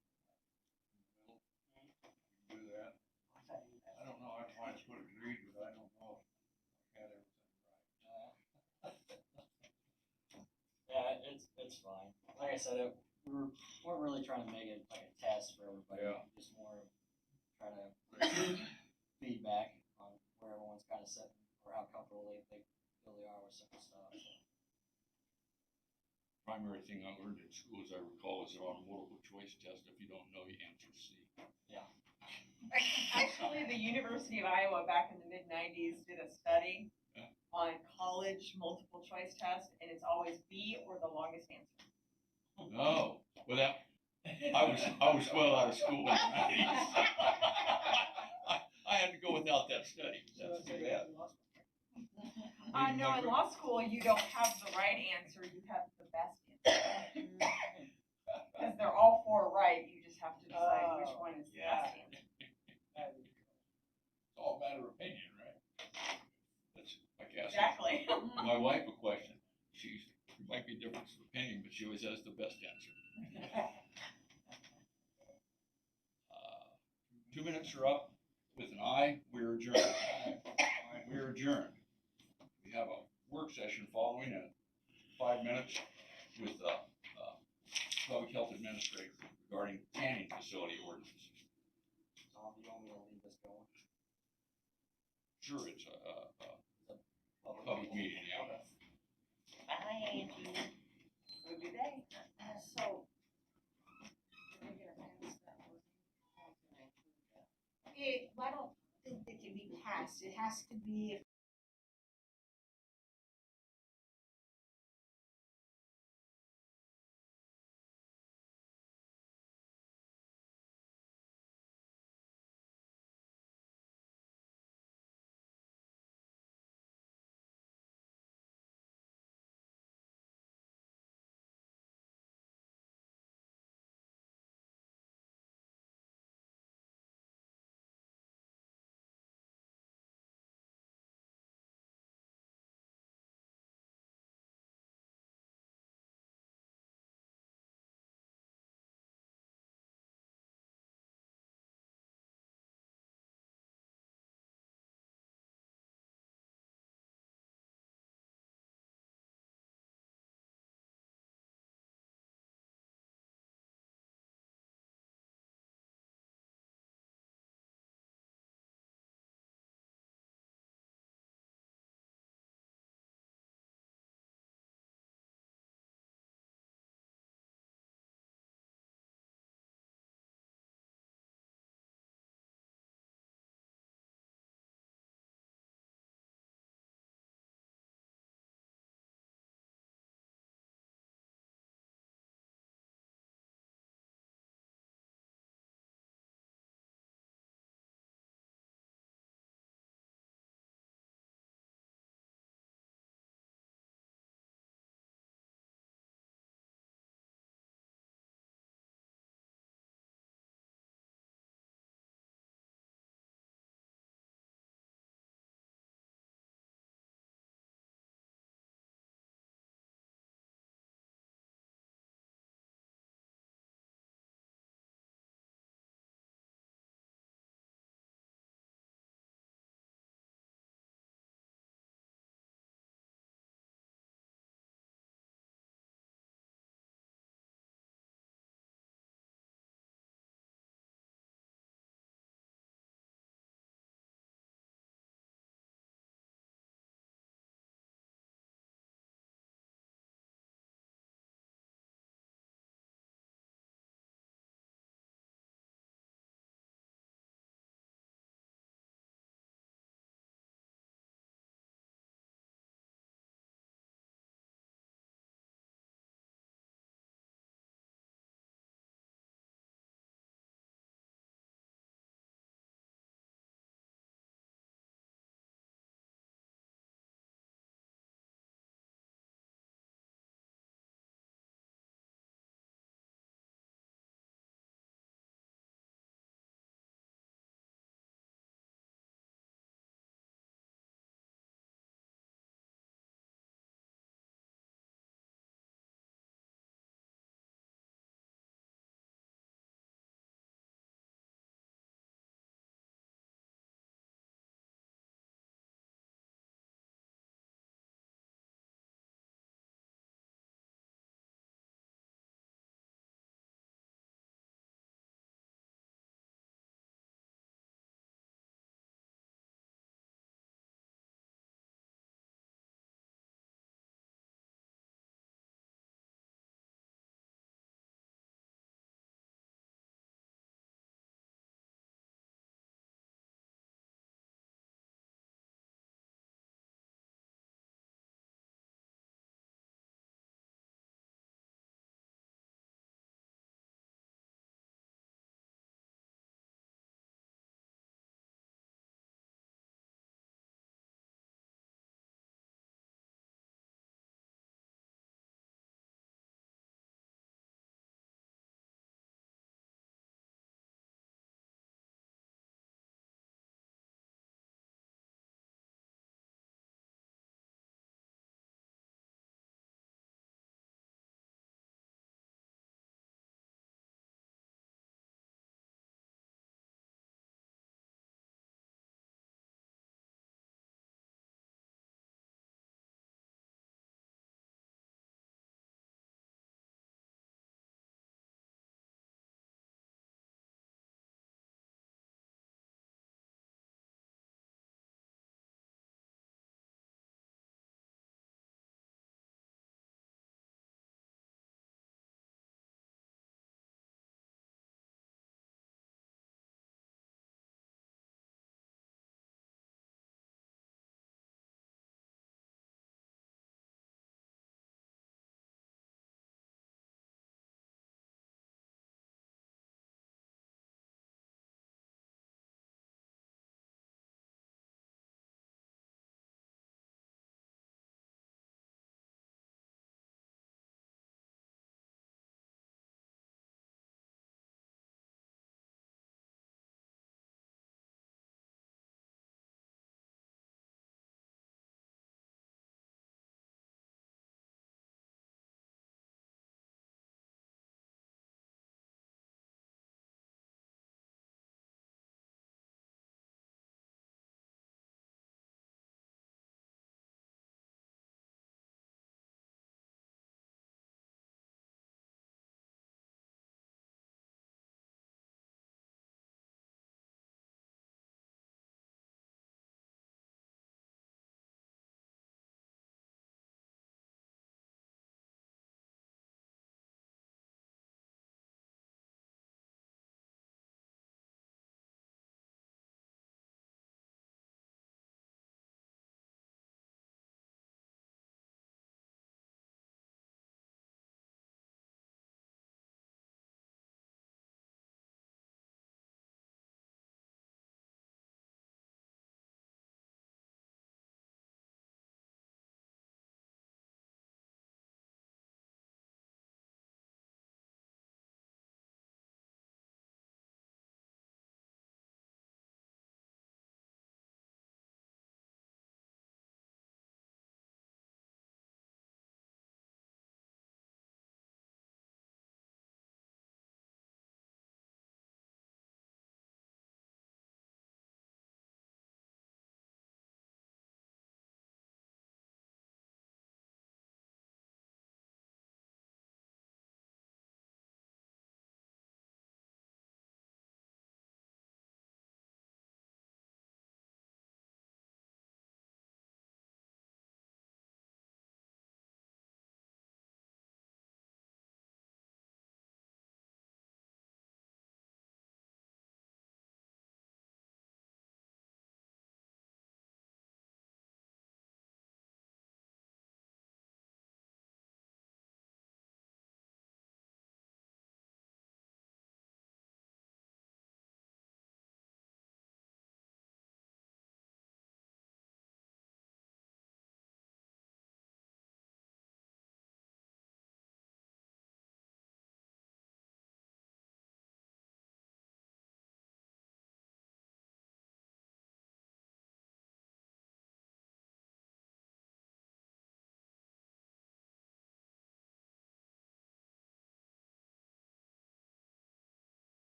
the middle? You can do that. I don't know, I might put agreed, but I don't know if I had everything right. Yeah, it's fine. Like I said, we're really trying to make it like a test for everybody. Yeah. Just more trying to feedback on where everyone's kind of sitting or how comfortable they feel they are with certain stuff. So. Primary thing I learned in school, as I recall, is that on a multiple choice test, if you don't know, you answer C. Yeah. Actually, the University of Iowa back in the mid-90s did a study on college multiple choice test, and it's always B or the longest answer. No, well I was well out of school in the 90s. I had to go without that study. That's too bad. No, in law school, you don't have the right answer, you have the best answer. Because they're all four right, you just have to decide which one is the best answer. It's all a matter of opinion, right? That's like asking Exactly. my wife a question. She might be a difference of opinion, but she always has the best answer. 2 minutes are up. With an aye, we're adjourned. We're adjourned. We have a work session following in 5 minutes with Public Health Administrator regarding tanning facility ordinances. Tom, you want me to leave this going? Sure, it's a public meeting, yeah. Bye, Angie. Have a good day. So, I don't think it can be passed. It has to be, if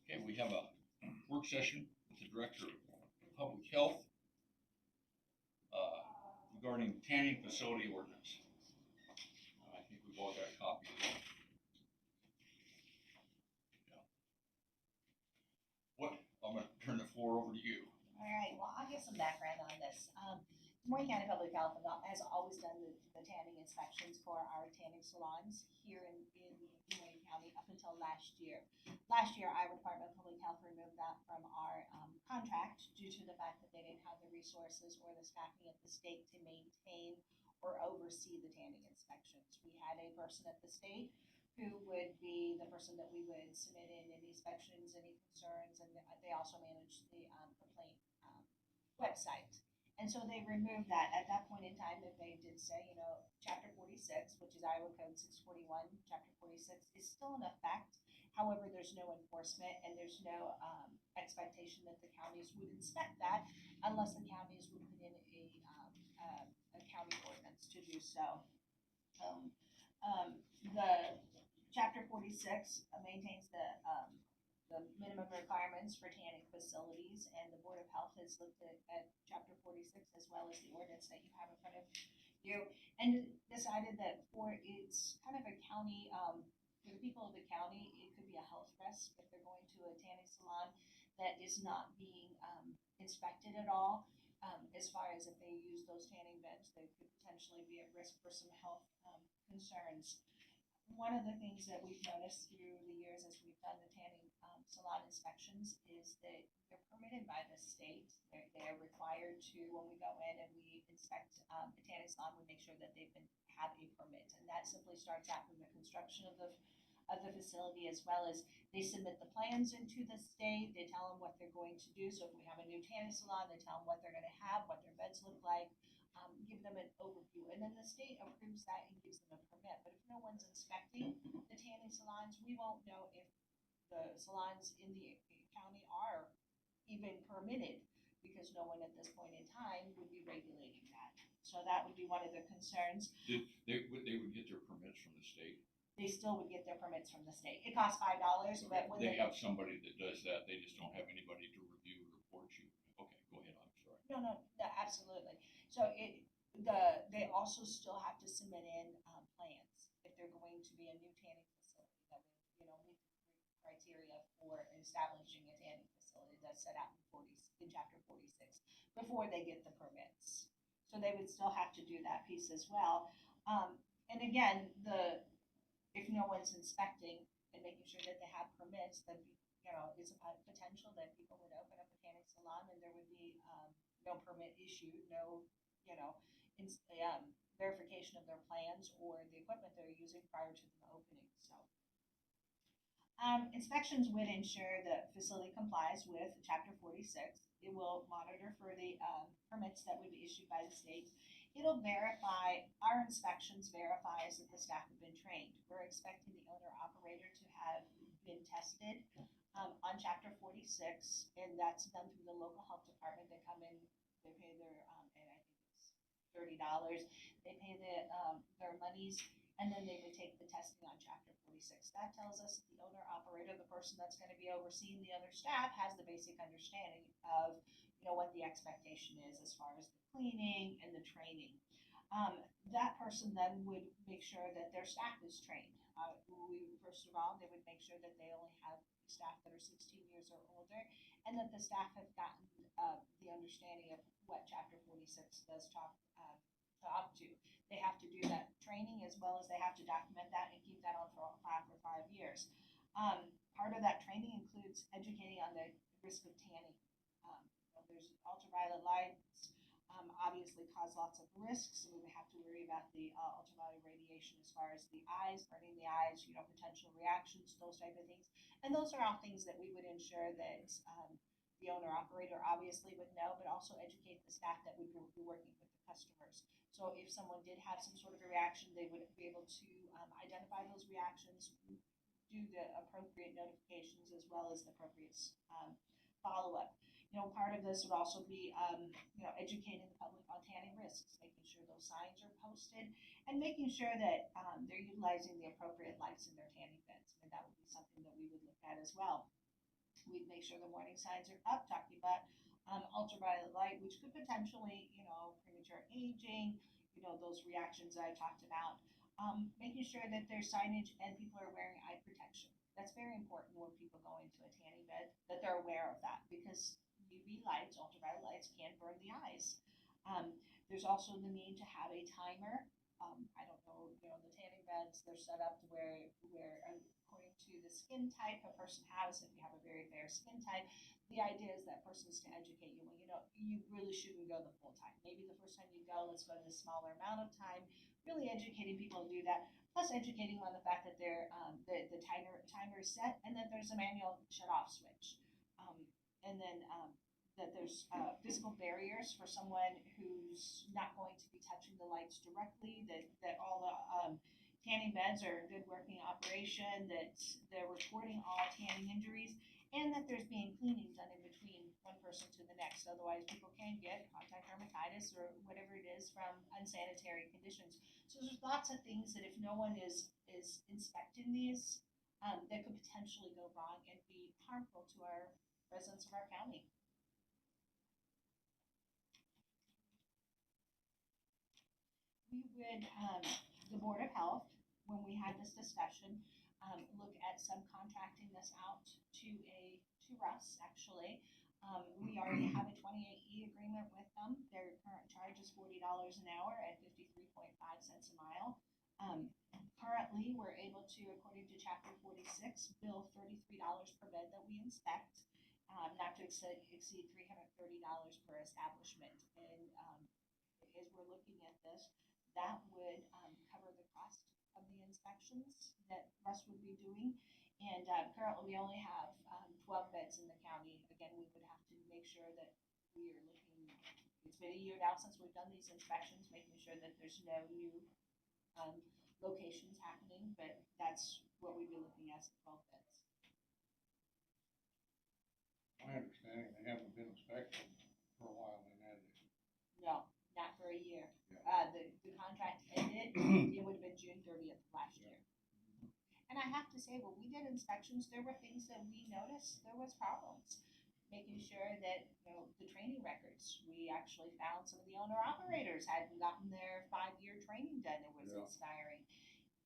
Okay, we have a work session with the Director of Public Health regarding tanning facility ordinance. I think we've all got a copy of that. Yeah. What, I'm gonna turn the floor over to you. All right, well, I'll give some background on this. Moines County Public Health has always done the tanning inspections for our tanning salons here in Moines County up until last year. Last year, Iowa Department of Public Health removed that from our contract due to the fact that they didn't have the resources or the staffing at the state to maintain or oversee the tanning inspections. We had a person at the state who would be the person that we would submit in any inspections, any concerns, and they also manage the complaint website. And so they removed that. At that point in time, that they did say, you know, Chapter 46, which is Iowa Code 641, Chapter 46 is still in effect. However, there's no enforcement and there's no expectation that the counties would inspect that unless the counties would put in a county ordinance to do so. The Chapter 46 maintains the minimum requirements for tanning facilities, and the Board of Health has looked at Chapter 46 as well as the ordinance that you have in front of you, and decided that for it's kind of a county, for the people of the county, it could be a health risk if they're going to a tanning salon that is not being inspected at all. As far as if they use those tanning beds, they could potentially be at risk for some health concerns. One of the things that we've noticed through the years as we've done the tanning salon inspections is that they're permitted by the state. They're required to, when we go in and we inspect a tanning salon, we make sure that they've have a permit. And that simply starts out from the construction of the facility, as well as they submit the plans into the state. They tell them what they're going to do. So if we have a new tanning salon, they tell them what they're going to have, what their beds look like, give them an overview, and then the state approves that and gives them a permit. But if no one's inspecting the tanning salons, we won't know if the salons in the county are even permitted, because no one at this point in time would be regulating that. So that would be one of the concerns. They would get their permits from the state? They still would get their permits from the state. It costs $5, but when they have somebody that does that, they just don't have anybody to review or report you. Okay, go ahead, I'm sorry. No, absolutely. So they also still have to submit in plans if they're going to be a new tanning facility that would, meet the criteria for establishing a tanning facility that's set out in Chapter 46 before they get the permits. So they would still have to do that piece as well. And again, if no one's inspecting and making sure that they have permits, then it's a potential that people would open up a tanning salon and there would be no permit issued, no verification of their plans or the equipment they're using prior to them opening. So inspections would ensure that facility complies with Chapter 46. It will monitor for the permits that would be issued by the state. It'll verify, our inspections verifies that the staff have been trained. We're expecting the owner operator to have been tested on Chapter 46, and that's done through the local health department. They come in, they pay their, and I think it's $30. They pay their monies, and then they would take the testing on Chapter 46. That tells us that the owner operator, the person that's going to be overseeing the other staff, has the basic understanding of what the expectation is as far as the cleaning and the training. That person then would make sure that their staff is trained. First of all, they would make sure that they only have staff that are 16 years or older, and that the staff have gotten the understanding of what Chapter 46 does talk to. They have to do that training as well as they have to document that and keep that on file for 5 years. Part of that training includes educating on the risk of tanning. There's ultraviolet lights, obviously cause lots of risks. So we have to worry about the ultraviolet radiation as far as the eyes, burning the eyes, potential reactions, those type of things. And those are all things that we would ensure that the owner operator obviously would know, but also educate the staff that would be working with the customers. So if someone did have some sort of a reaction, they would be able to identify those reactions, do the appropriate notifications as well as the appropriate follow-up. Part of this would also be, educating the public on tanning risks, making sure those signs are posted, and making sure that they're utilizing the appropriate lights in their tanning beds. And that would be something that we would look at as well. We'd make sure the warning signs are up, talking about ultraviolet light, which could potentially, premature aging, those reactions that I talked about. Making sure that there's signage and people are wearing eye protection. That's very important when people go into a tanning bed, that they're aware of that, because UV lights, ultraviolet lights, can burn the eyes. There's also the need to have a timer. I don't know, the tanning beds, they're set up to where according to the skin type a person has, if you have a very fair skin type, the idea is that person is to educate you. Well, you really shouldn't go the full time. Maybe the first time you go, let's go the smaller amount of time, really educating people to do that. Plus educating on the fact that the timer is set and that there's a manual shut off switch. And then that there's physical barriers for someone who's not going to be touching the lights directly, that all the tanning beds are in good working operation, that they're reporting all tanning injuries, and that there's being cleaning done in between one person to the next. Otherwise, people can get contact dermatitis or whatever it is from unsanitary conditions. So there's lots of things that if no one is inspecting these, that could potentially go wrong and be harmful to our residents of our county. We would, the Board of Health, when we had this discussion, look at subcontracting this out to Russ, actually. We already have a 28E agreement with them. Their current charge is $40 an hour at 53.5 cents a mile. Currently, we're able to, according to Chapter 46, bill $33 per bed that we inspect, not to exceed $330 per establishment. And as we're looking at this, that would cover the cost of the inspections that Russ would be doing. And currently, we only have 12 beds in the county. Again, we would have to make sure that we are looking. It's been a year now since we've done these inspections, making sure that there's no new locations happening. But that's what we'd be looking at, 12 beds. My understanding, they haven't been inspected for a while, then, have they? No, not for a year. Yeah. The contract ended, it would have been June 30th of last year. And I have to say, when we did inspections, there were things that we noticed, there was problems. Making sure that, the training records, we actually found some of the owner-operators hadn't gotten their 5-year training done, it was expiring.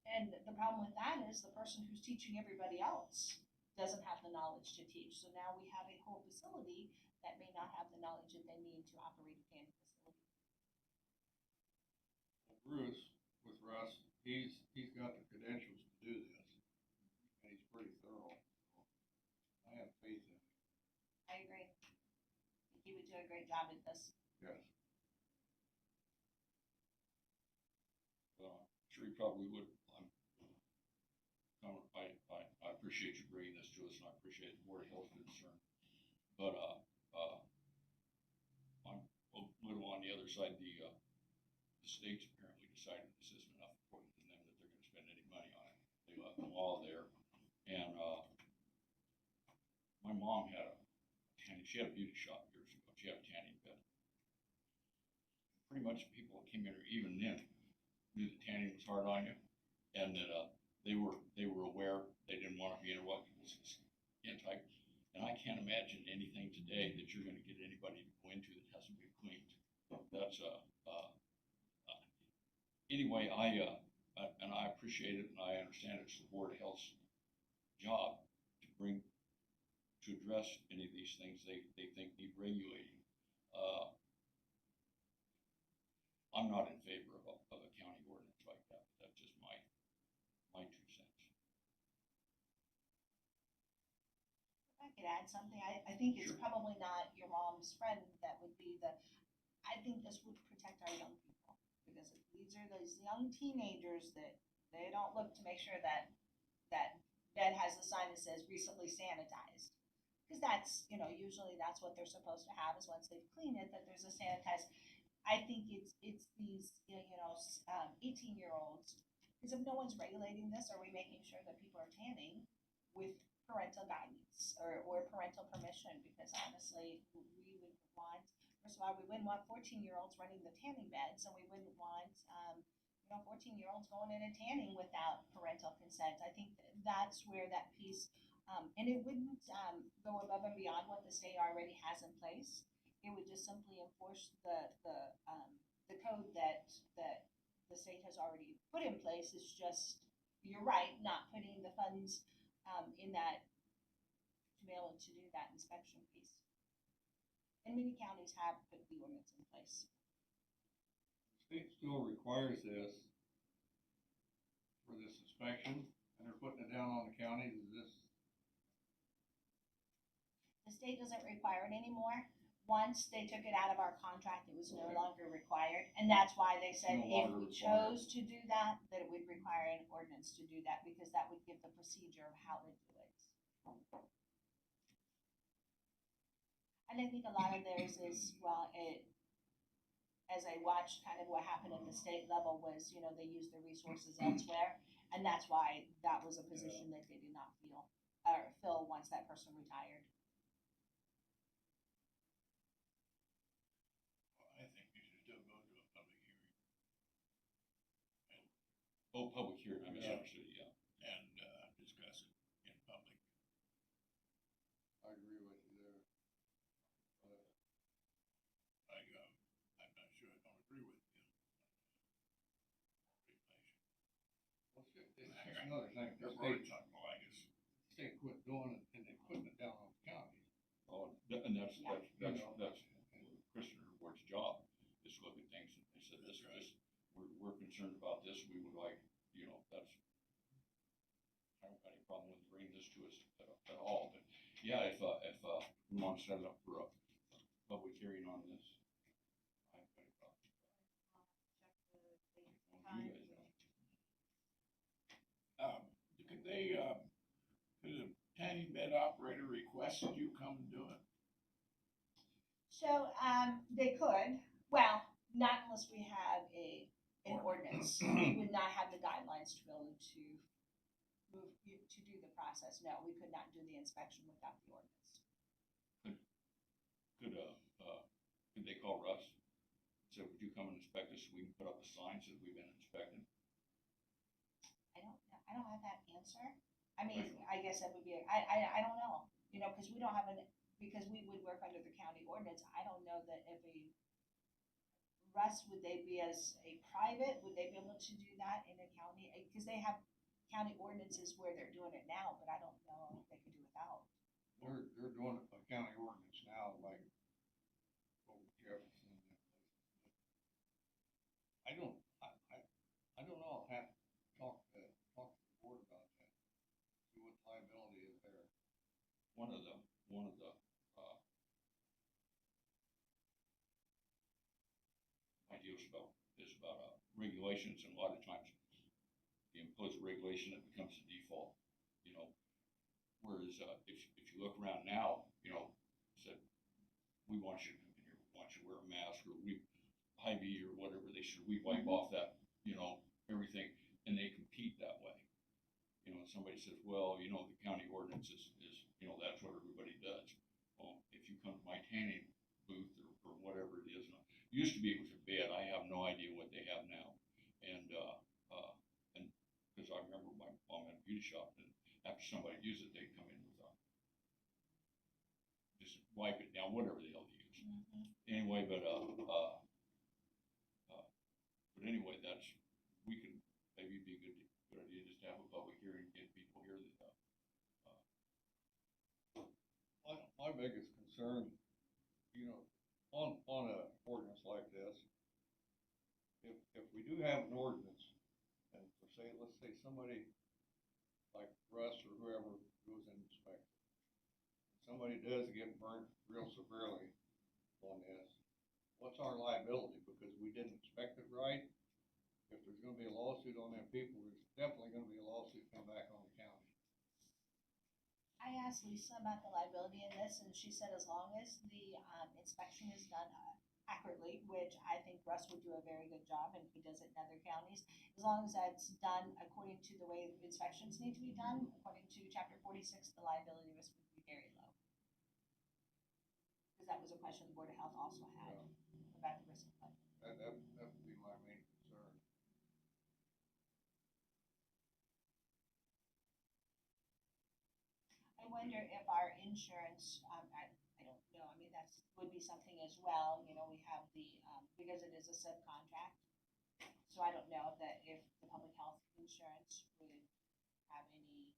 And the problem with that is the person who's teaching everybody else doesn't have the knowledge to teach. So now we have a whole facility that may not have the knowledge that they need to operate a tanning facility. Well, Bruce, with Russ, he's got the credentials to do this, and he's pretty thorough. So I have faith in him. I agree. I think he would do a great job at this. Yes. Sure he probably would. I appreciate you bringing this to us, and I appreciate the Board of Health's concern. But I'm a little on the other side. The state's apparently decided this isn't enough important to them that they're going to spend any money on it. They left the law there, and my mom had she had a beauty shop years ago. She had a tanning bed. Pretty much people that came in, even then, knew that tanning was hard on you, and that they were aware they didn't want to be interrupted with skin type. And I can't imagine anything today that you're going to get anybody to go into that hasn't been cleaned. That's anyway. And I appreciate it, and I understand it's the Board of Health's job to address any of these things they think need regulating. I'm not in favor of a county ordinance like that, but that's just my 2 cents. If I could add something, I think it's probably not your mom's friend that would be I think this would protect our young people, because these are those young teenagers that they don't look to make sure that bed has a sign that says recently sanitized. Because that's, usually that's what they're supposed to have, is once they've cleaned it, that there's a sanitized. I think it's these, 18-year-olds, because if no one's regulating this, are we making sure that people are tanning with parental guidance or parental permission? Because honestly, we would want, first of all, we wouldn't want 14-year-olds running the tanning beds, and we wouldn't want, 14-year-olds going in and tanning without parental consent. I think that's where that piece And it wouldn't, go above and beyond what the state already has in place. It would just simply enforce the code that the state has already put in place. It's just, you're right, not putting the funds, in that, to be able to do that inspection piece. And many counties have put the ordinance in place. State still requires this for this inspection, and they're putting it down on the counties, is this? The state doesn't require it anymore. Once they took it out of our contract, it was no Okay. longer required, and that's why they said No if longer we required. chose to do that, that it would require an ordinance to do that, because that would give the procedure of how to do it. And I think a lot of theirs is, well, as I watched kind of what happened at the state level was, they used their resources elsewhere, and that's why that was a position that they did not fill once that person retired. I think we should still go to a public hearing. Oh, public hearing, I misunderstood, yeah, and, discuss it in public. I agree with you there. I'm not sure, I don't agree with you. Well, shit, it's another thing, the They're already state, talking, well, I guess, quit doing it, and they're putting it down on the counties. oh, and that's Christopher Ward's job, is to look at things, and they said, we're concerned about this, we would like, that's, I don't have any problem with bringing this to us at all, but, yeah, if we want to set it up for a public hearing on this, I've got a problem. You guys know. Could could a tanning bed operator request that you come and do it? So, they could, well, not unless we have an ordinance. We would not have the guidelines to be able to to do the process. No, we could not do the inspection without the ordinance. Could they call Russ? So would you come and inspect us so we can put up a sign that we've been inspected? I don't know, I don't have that answer. I mean, I guess that would be, I don't know, because we don't have because we would work under the county ordinance. I don't know that if Russ, would they be as a private, would they be able to do that in a county? Because they have county ordinances where they're doing it now, but I don't know if they could do without. They're doing a county ordinance now, like over Jefferson and that place. I don't know, I'll have to talk to the board about that, see what liability is there. One of the ideas is about regulations, and a lot of times you impose a regulation that becomes the default, whereas, if you look around now, said, we want you to come in here, we want you to wear a mask, or we, Hy-Vee or whatever, they should, we wipe off that, everything, and they compete that way. Somebody says, well, the county ordinance is, that's what everybody does. Well, if you come to my tanning booth or whatever it is, used to be it was a bed, I have no idea what they have now. And because I remember my mom had a beauty shop, and after somebody used it, they'd come in with just wipe it down, whatever the hell they use. Anyway, but anyway, we can, maybe be a good idea just to have a public hearing, get people here that, My biggest concern, on a ordinance like this, if we do have an ordinance, and let's say somebody like Russ or whoever goes and inspects, somebody does get burnt real severely on this, what's our liability? Because we didn't inspect it right. If there's gonna be a lawsuit on them people, there's definitely gonna be a lawsuit come back on the county. I asked Lisa about the liability in this, and she said as long as the inspection is done accurately, which I think Russ would do a very good job, and he does it in other counties, as long as that's done according to the way inspections need to be done, according to Chapter 46, the liability risk would be very low. Because that was a question the Board of Health also had about the risk of flood. That would be my main concern. wonder if our insurance, I don't know, I mean, that's, would be something as well, you know, we have the, because it is a subcontract. So I don't know that if the public health insurance would have any,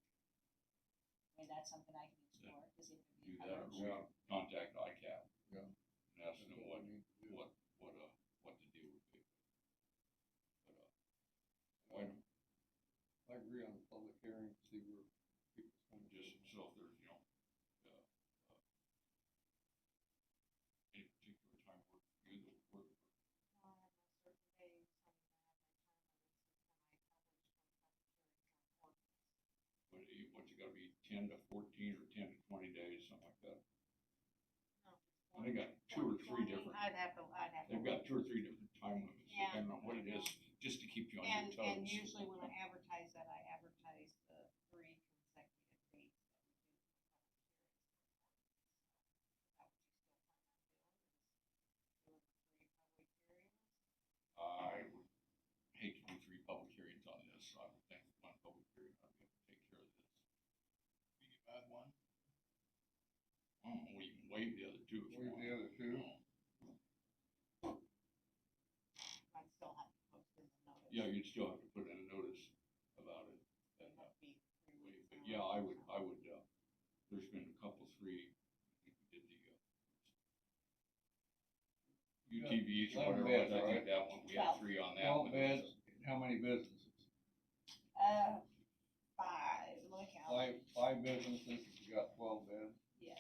I mean, that's something I can explore, to see if it'd Do be that, or covered. we contact ICAP. Yeah. And ask them That's what we need to do. the deal would be. But, I agree on the public hearing, see where people's coming just from. so if there's, you know, any particular time work for you that would work. What's it gotta be, 10 to 14 or 10 to 20 days, something like that? And they got two or three different, I'd have to. they've got two or three different time limits, Yeah. depending on what it is, just to keep you on your toes. And usually when I advertise that, I advertise the 3 consecutive dates that we do. I would hate to do 3 public hearings on this, I would think one public hearing ought to be able to take care of this. You get bad one? We can waive the other 2 if you Waive want. the other 2? I'd still have to post in the notice. Yeah, you'd still have to put in a notice about it. It'd have to be 3 weeks. But yeah, I would, there's been a couple, 3, I think we did the, UTVs or 11 whatever, it was. beds, I think right? that one, we had 3 on that 12 one. beds, how many businesses? 5, let me count. Five businesses, you got 12 beds. Yes.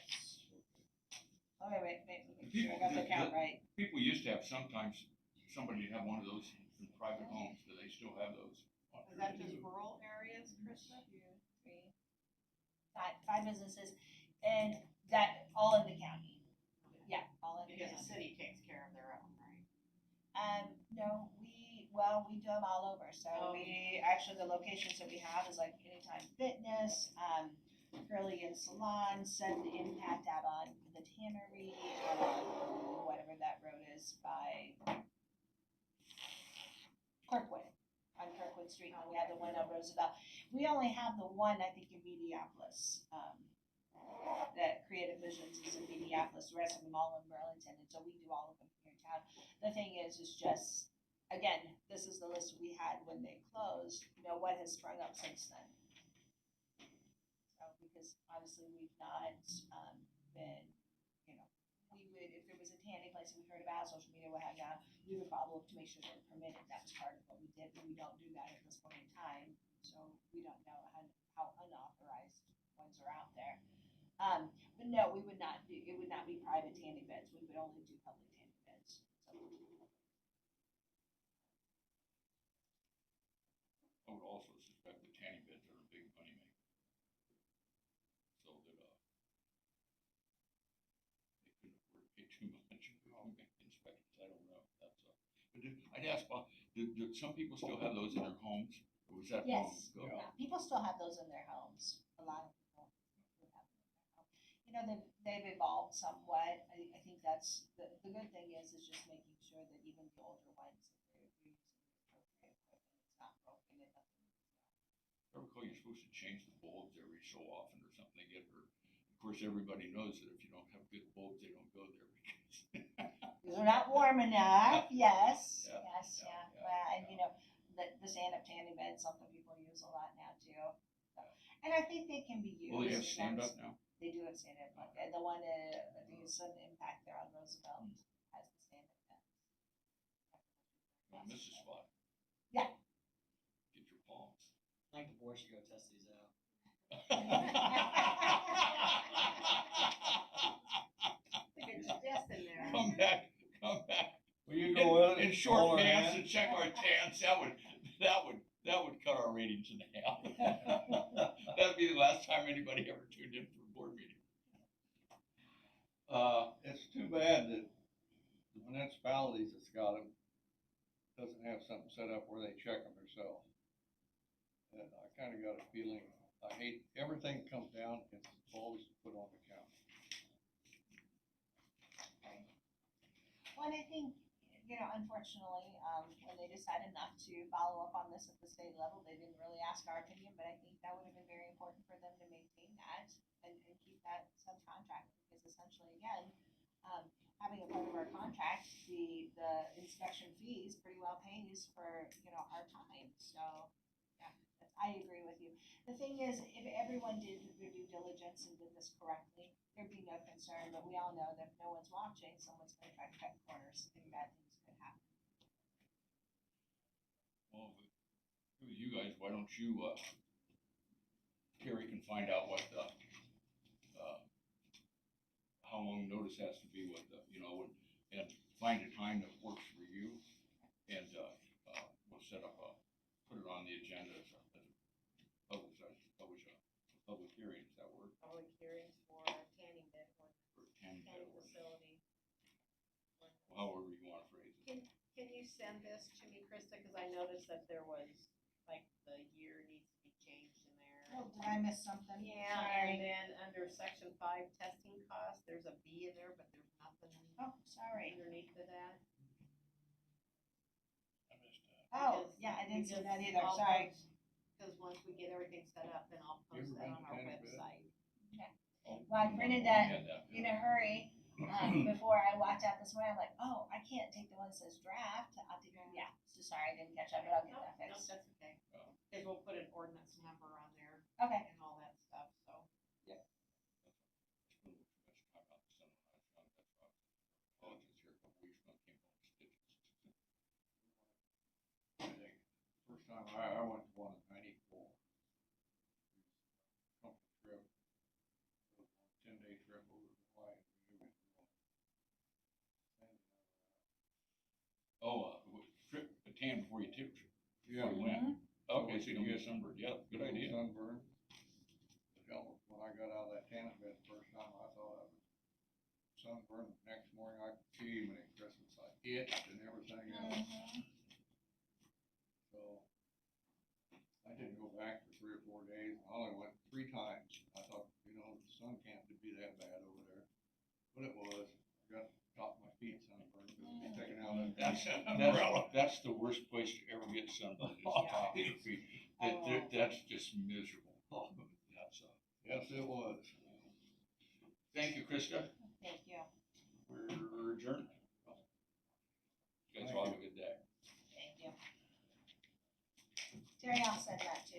Oh, wait, I got the count right. People used to have sometimes, somebody have one of those in private homes, do they still have those? Is that just rural areas, Krista? 2, 3, 5 businesses, and that, all in the county. Yeah, all in the Because the county. city takes care of their own, right? No, we do them all over, so we, actually, the locations that we have is like Anytime Fitness, Curly and Salon, Sudden Impact out on the Tannery, whatever that road is by Kirkwood, on Kirkwood Street, and we have the one on Roosevelt. We only have the one, I think, in Minneapolis, that Creative Visions is in Minneapolis, the rest of them all in Burlington, and so we do all of them here in town. The thing is just, again, this is the list we had when they closed, you know, what has sprung up since then? So, because obviously we've not, been, you know, we would, if there was a tanning place that we heard about, social media, what have you, we would follow up to make sure they're permitted, that was part of what we did, but we don't do that at this point in time, so we don't know how unauthorized ones are out there. But no, we would not do, it would not be private tanning beds, we would only do public tanning beds, so. I would also suspect the tanning beds are a big moneymaker. So that, they couldn't afford to pay too much inspections, I don't know, that's, but I'd ask, do some people still have those in their homes, or was that long Yes, ago? yeah, people still have those in their homes, a lot of people do have them in their home. You know, they've evolved somewhat, I think that's, the good thing is just making sure that even the older ones, that they're using the appropriate equipment, it's not broken and nothing. I recall you're supposed to change the bulbs every so often or something to get her. Of course, everybody knows that if you don't have good bulbs, they don't go there because. Because they're not warm enough, yes, Yeah, yes, yeah, yeah, yeah, well, and yeah. you know, the stand-up tanning bed, something people use a lot now too. So, and I think they can be used. Well, they have as stand long up as- now? They do have stand-up, and the one, I think it's Sudden Impact there on Roosevelt has the stand-up bed. Well, Mrs. Spot. Yeah. Get your palms. I think the board should go test these out. Good suggestion there. Come back. Will you go In short pants and check our tans, that would cut our ratings in half. That'd be the last time anybody ever tuned in for a board meeting. It's too bad that the municipalities that's got them doesn't have something set up where they check them themselves. And I kinda got a feeling, I hate, everything comes down, it's always put on the county. Well, and I think, you know, unfortunately, when they decided not to follow up on this at the state level, they didn't really ask our opinion, but I think that would have been very important for them to maintain that and keep that subcontract, because essentially, again, having a part of our contract, the inspection fees pretty well pays for, you know, our time, so, yeah, I agree with you. The thing is, if everyone did their due diligence and did this correctly, there'd be no concern, but we all know that if no one's watching, someone's gonna try to cut corners, and bad things could happen. Well, with you guys, why don't you, Carrie can find out what the, how long notice has to be with the, you know, and find a time that works for you. And, we'll set up put it on the agenda as a public hearing, does that work? Public hearings for tanning bed or For tanning tanning bed ordinance, facility. however you wanna phrase it. Can you send this to me, Krista, cause I noticed that there was, like, the year needs to be changed in there. Oh, did I miss something? Yeah, Sorry. and then under section 5, testing costs, there's a B in there, but there's nothing Oh, sorry. underneath of that. I missed that. Oh, yeah, I didn't see that either, sorry. Cause once we get everything set up, then I'll You post ever that been on to our tanning bed? website. Oh, Well, I no, printed we that had that, in yeah. a hurry, before I walked out this morning, I'm like, oh, I can't take the one that says draft, I'll take, yeah, so sorry, I didn't catch up, but I'll get Nope, that nope, fixed. that's okay. Cause we'll put an ordinance number on there Okay, and all that stuff, so. Spent too much time out in the sun when I was young, that's why I was here a couple weeks when I came home with stitches. I think, first time I went to one in '94. Company trip, 10-day trip over to Hawaii. We went to one. Trip, a tan before you tip, Yeah. before you went. Okay, so you don't get sunburned, yeah, good idea. Sunburn. Hell, when I got out of that tanning bed the first time, I thought I was sunburned. The next morning, I could see when it Christmas, I itched and everything else. So, I didn't go back for 3 or 4 days. I only went 3 times. I thought, you know, the sun can't be that bad over there. But it was. I got top of my feet sunburned because it'd be taken out of That's the worst place to ever get sunburned, is the top of your feet. That's just miserable. That's, Yes, it was. thank you, Krista. thank you, We're adjourned. You guys all have a good day. thank you. Terry, I'll send that to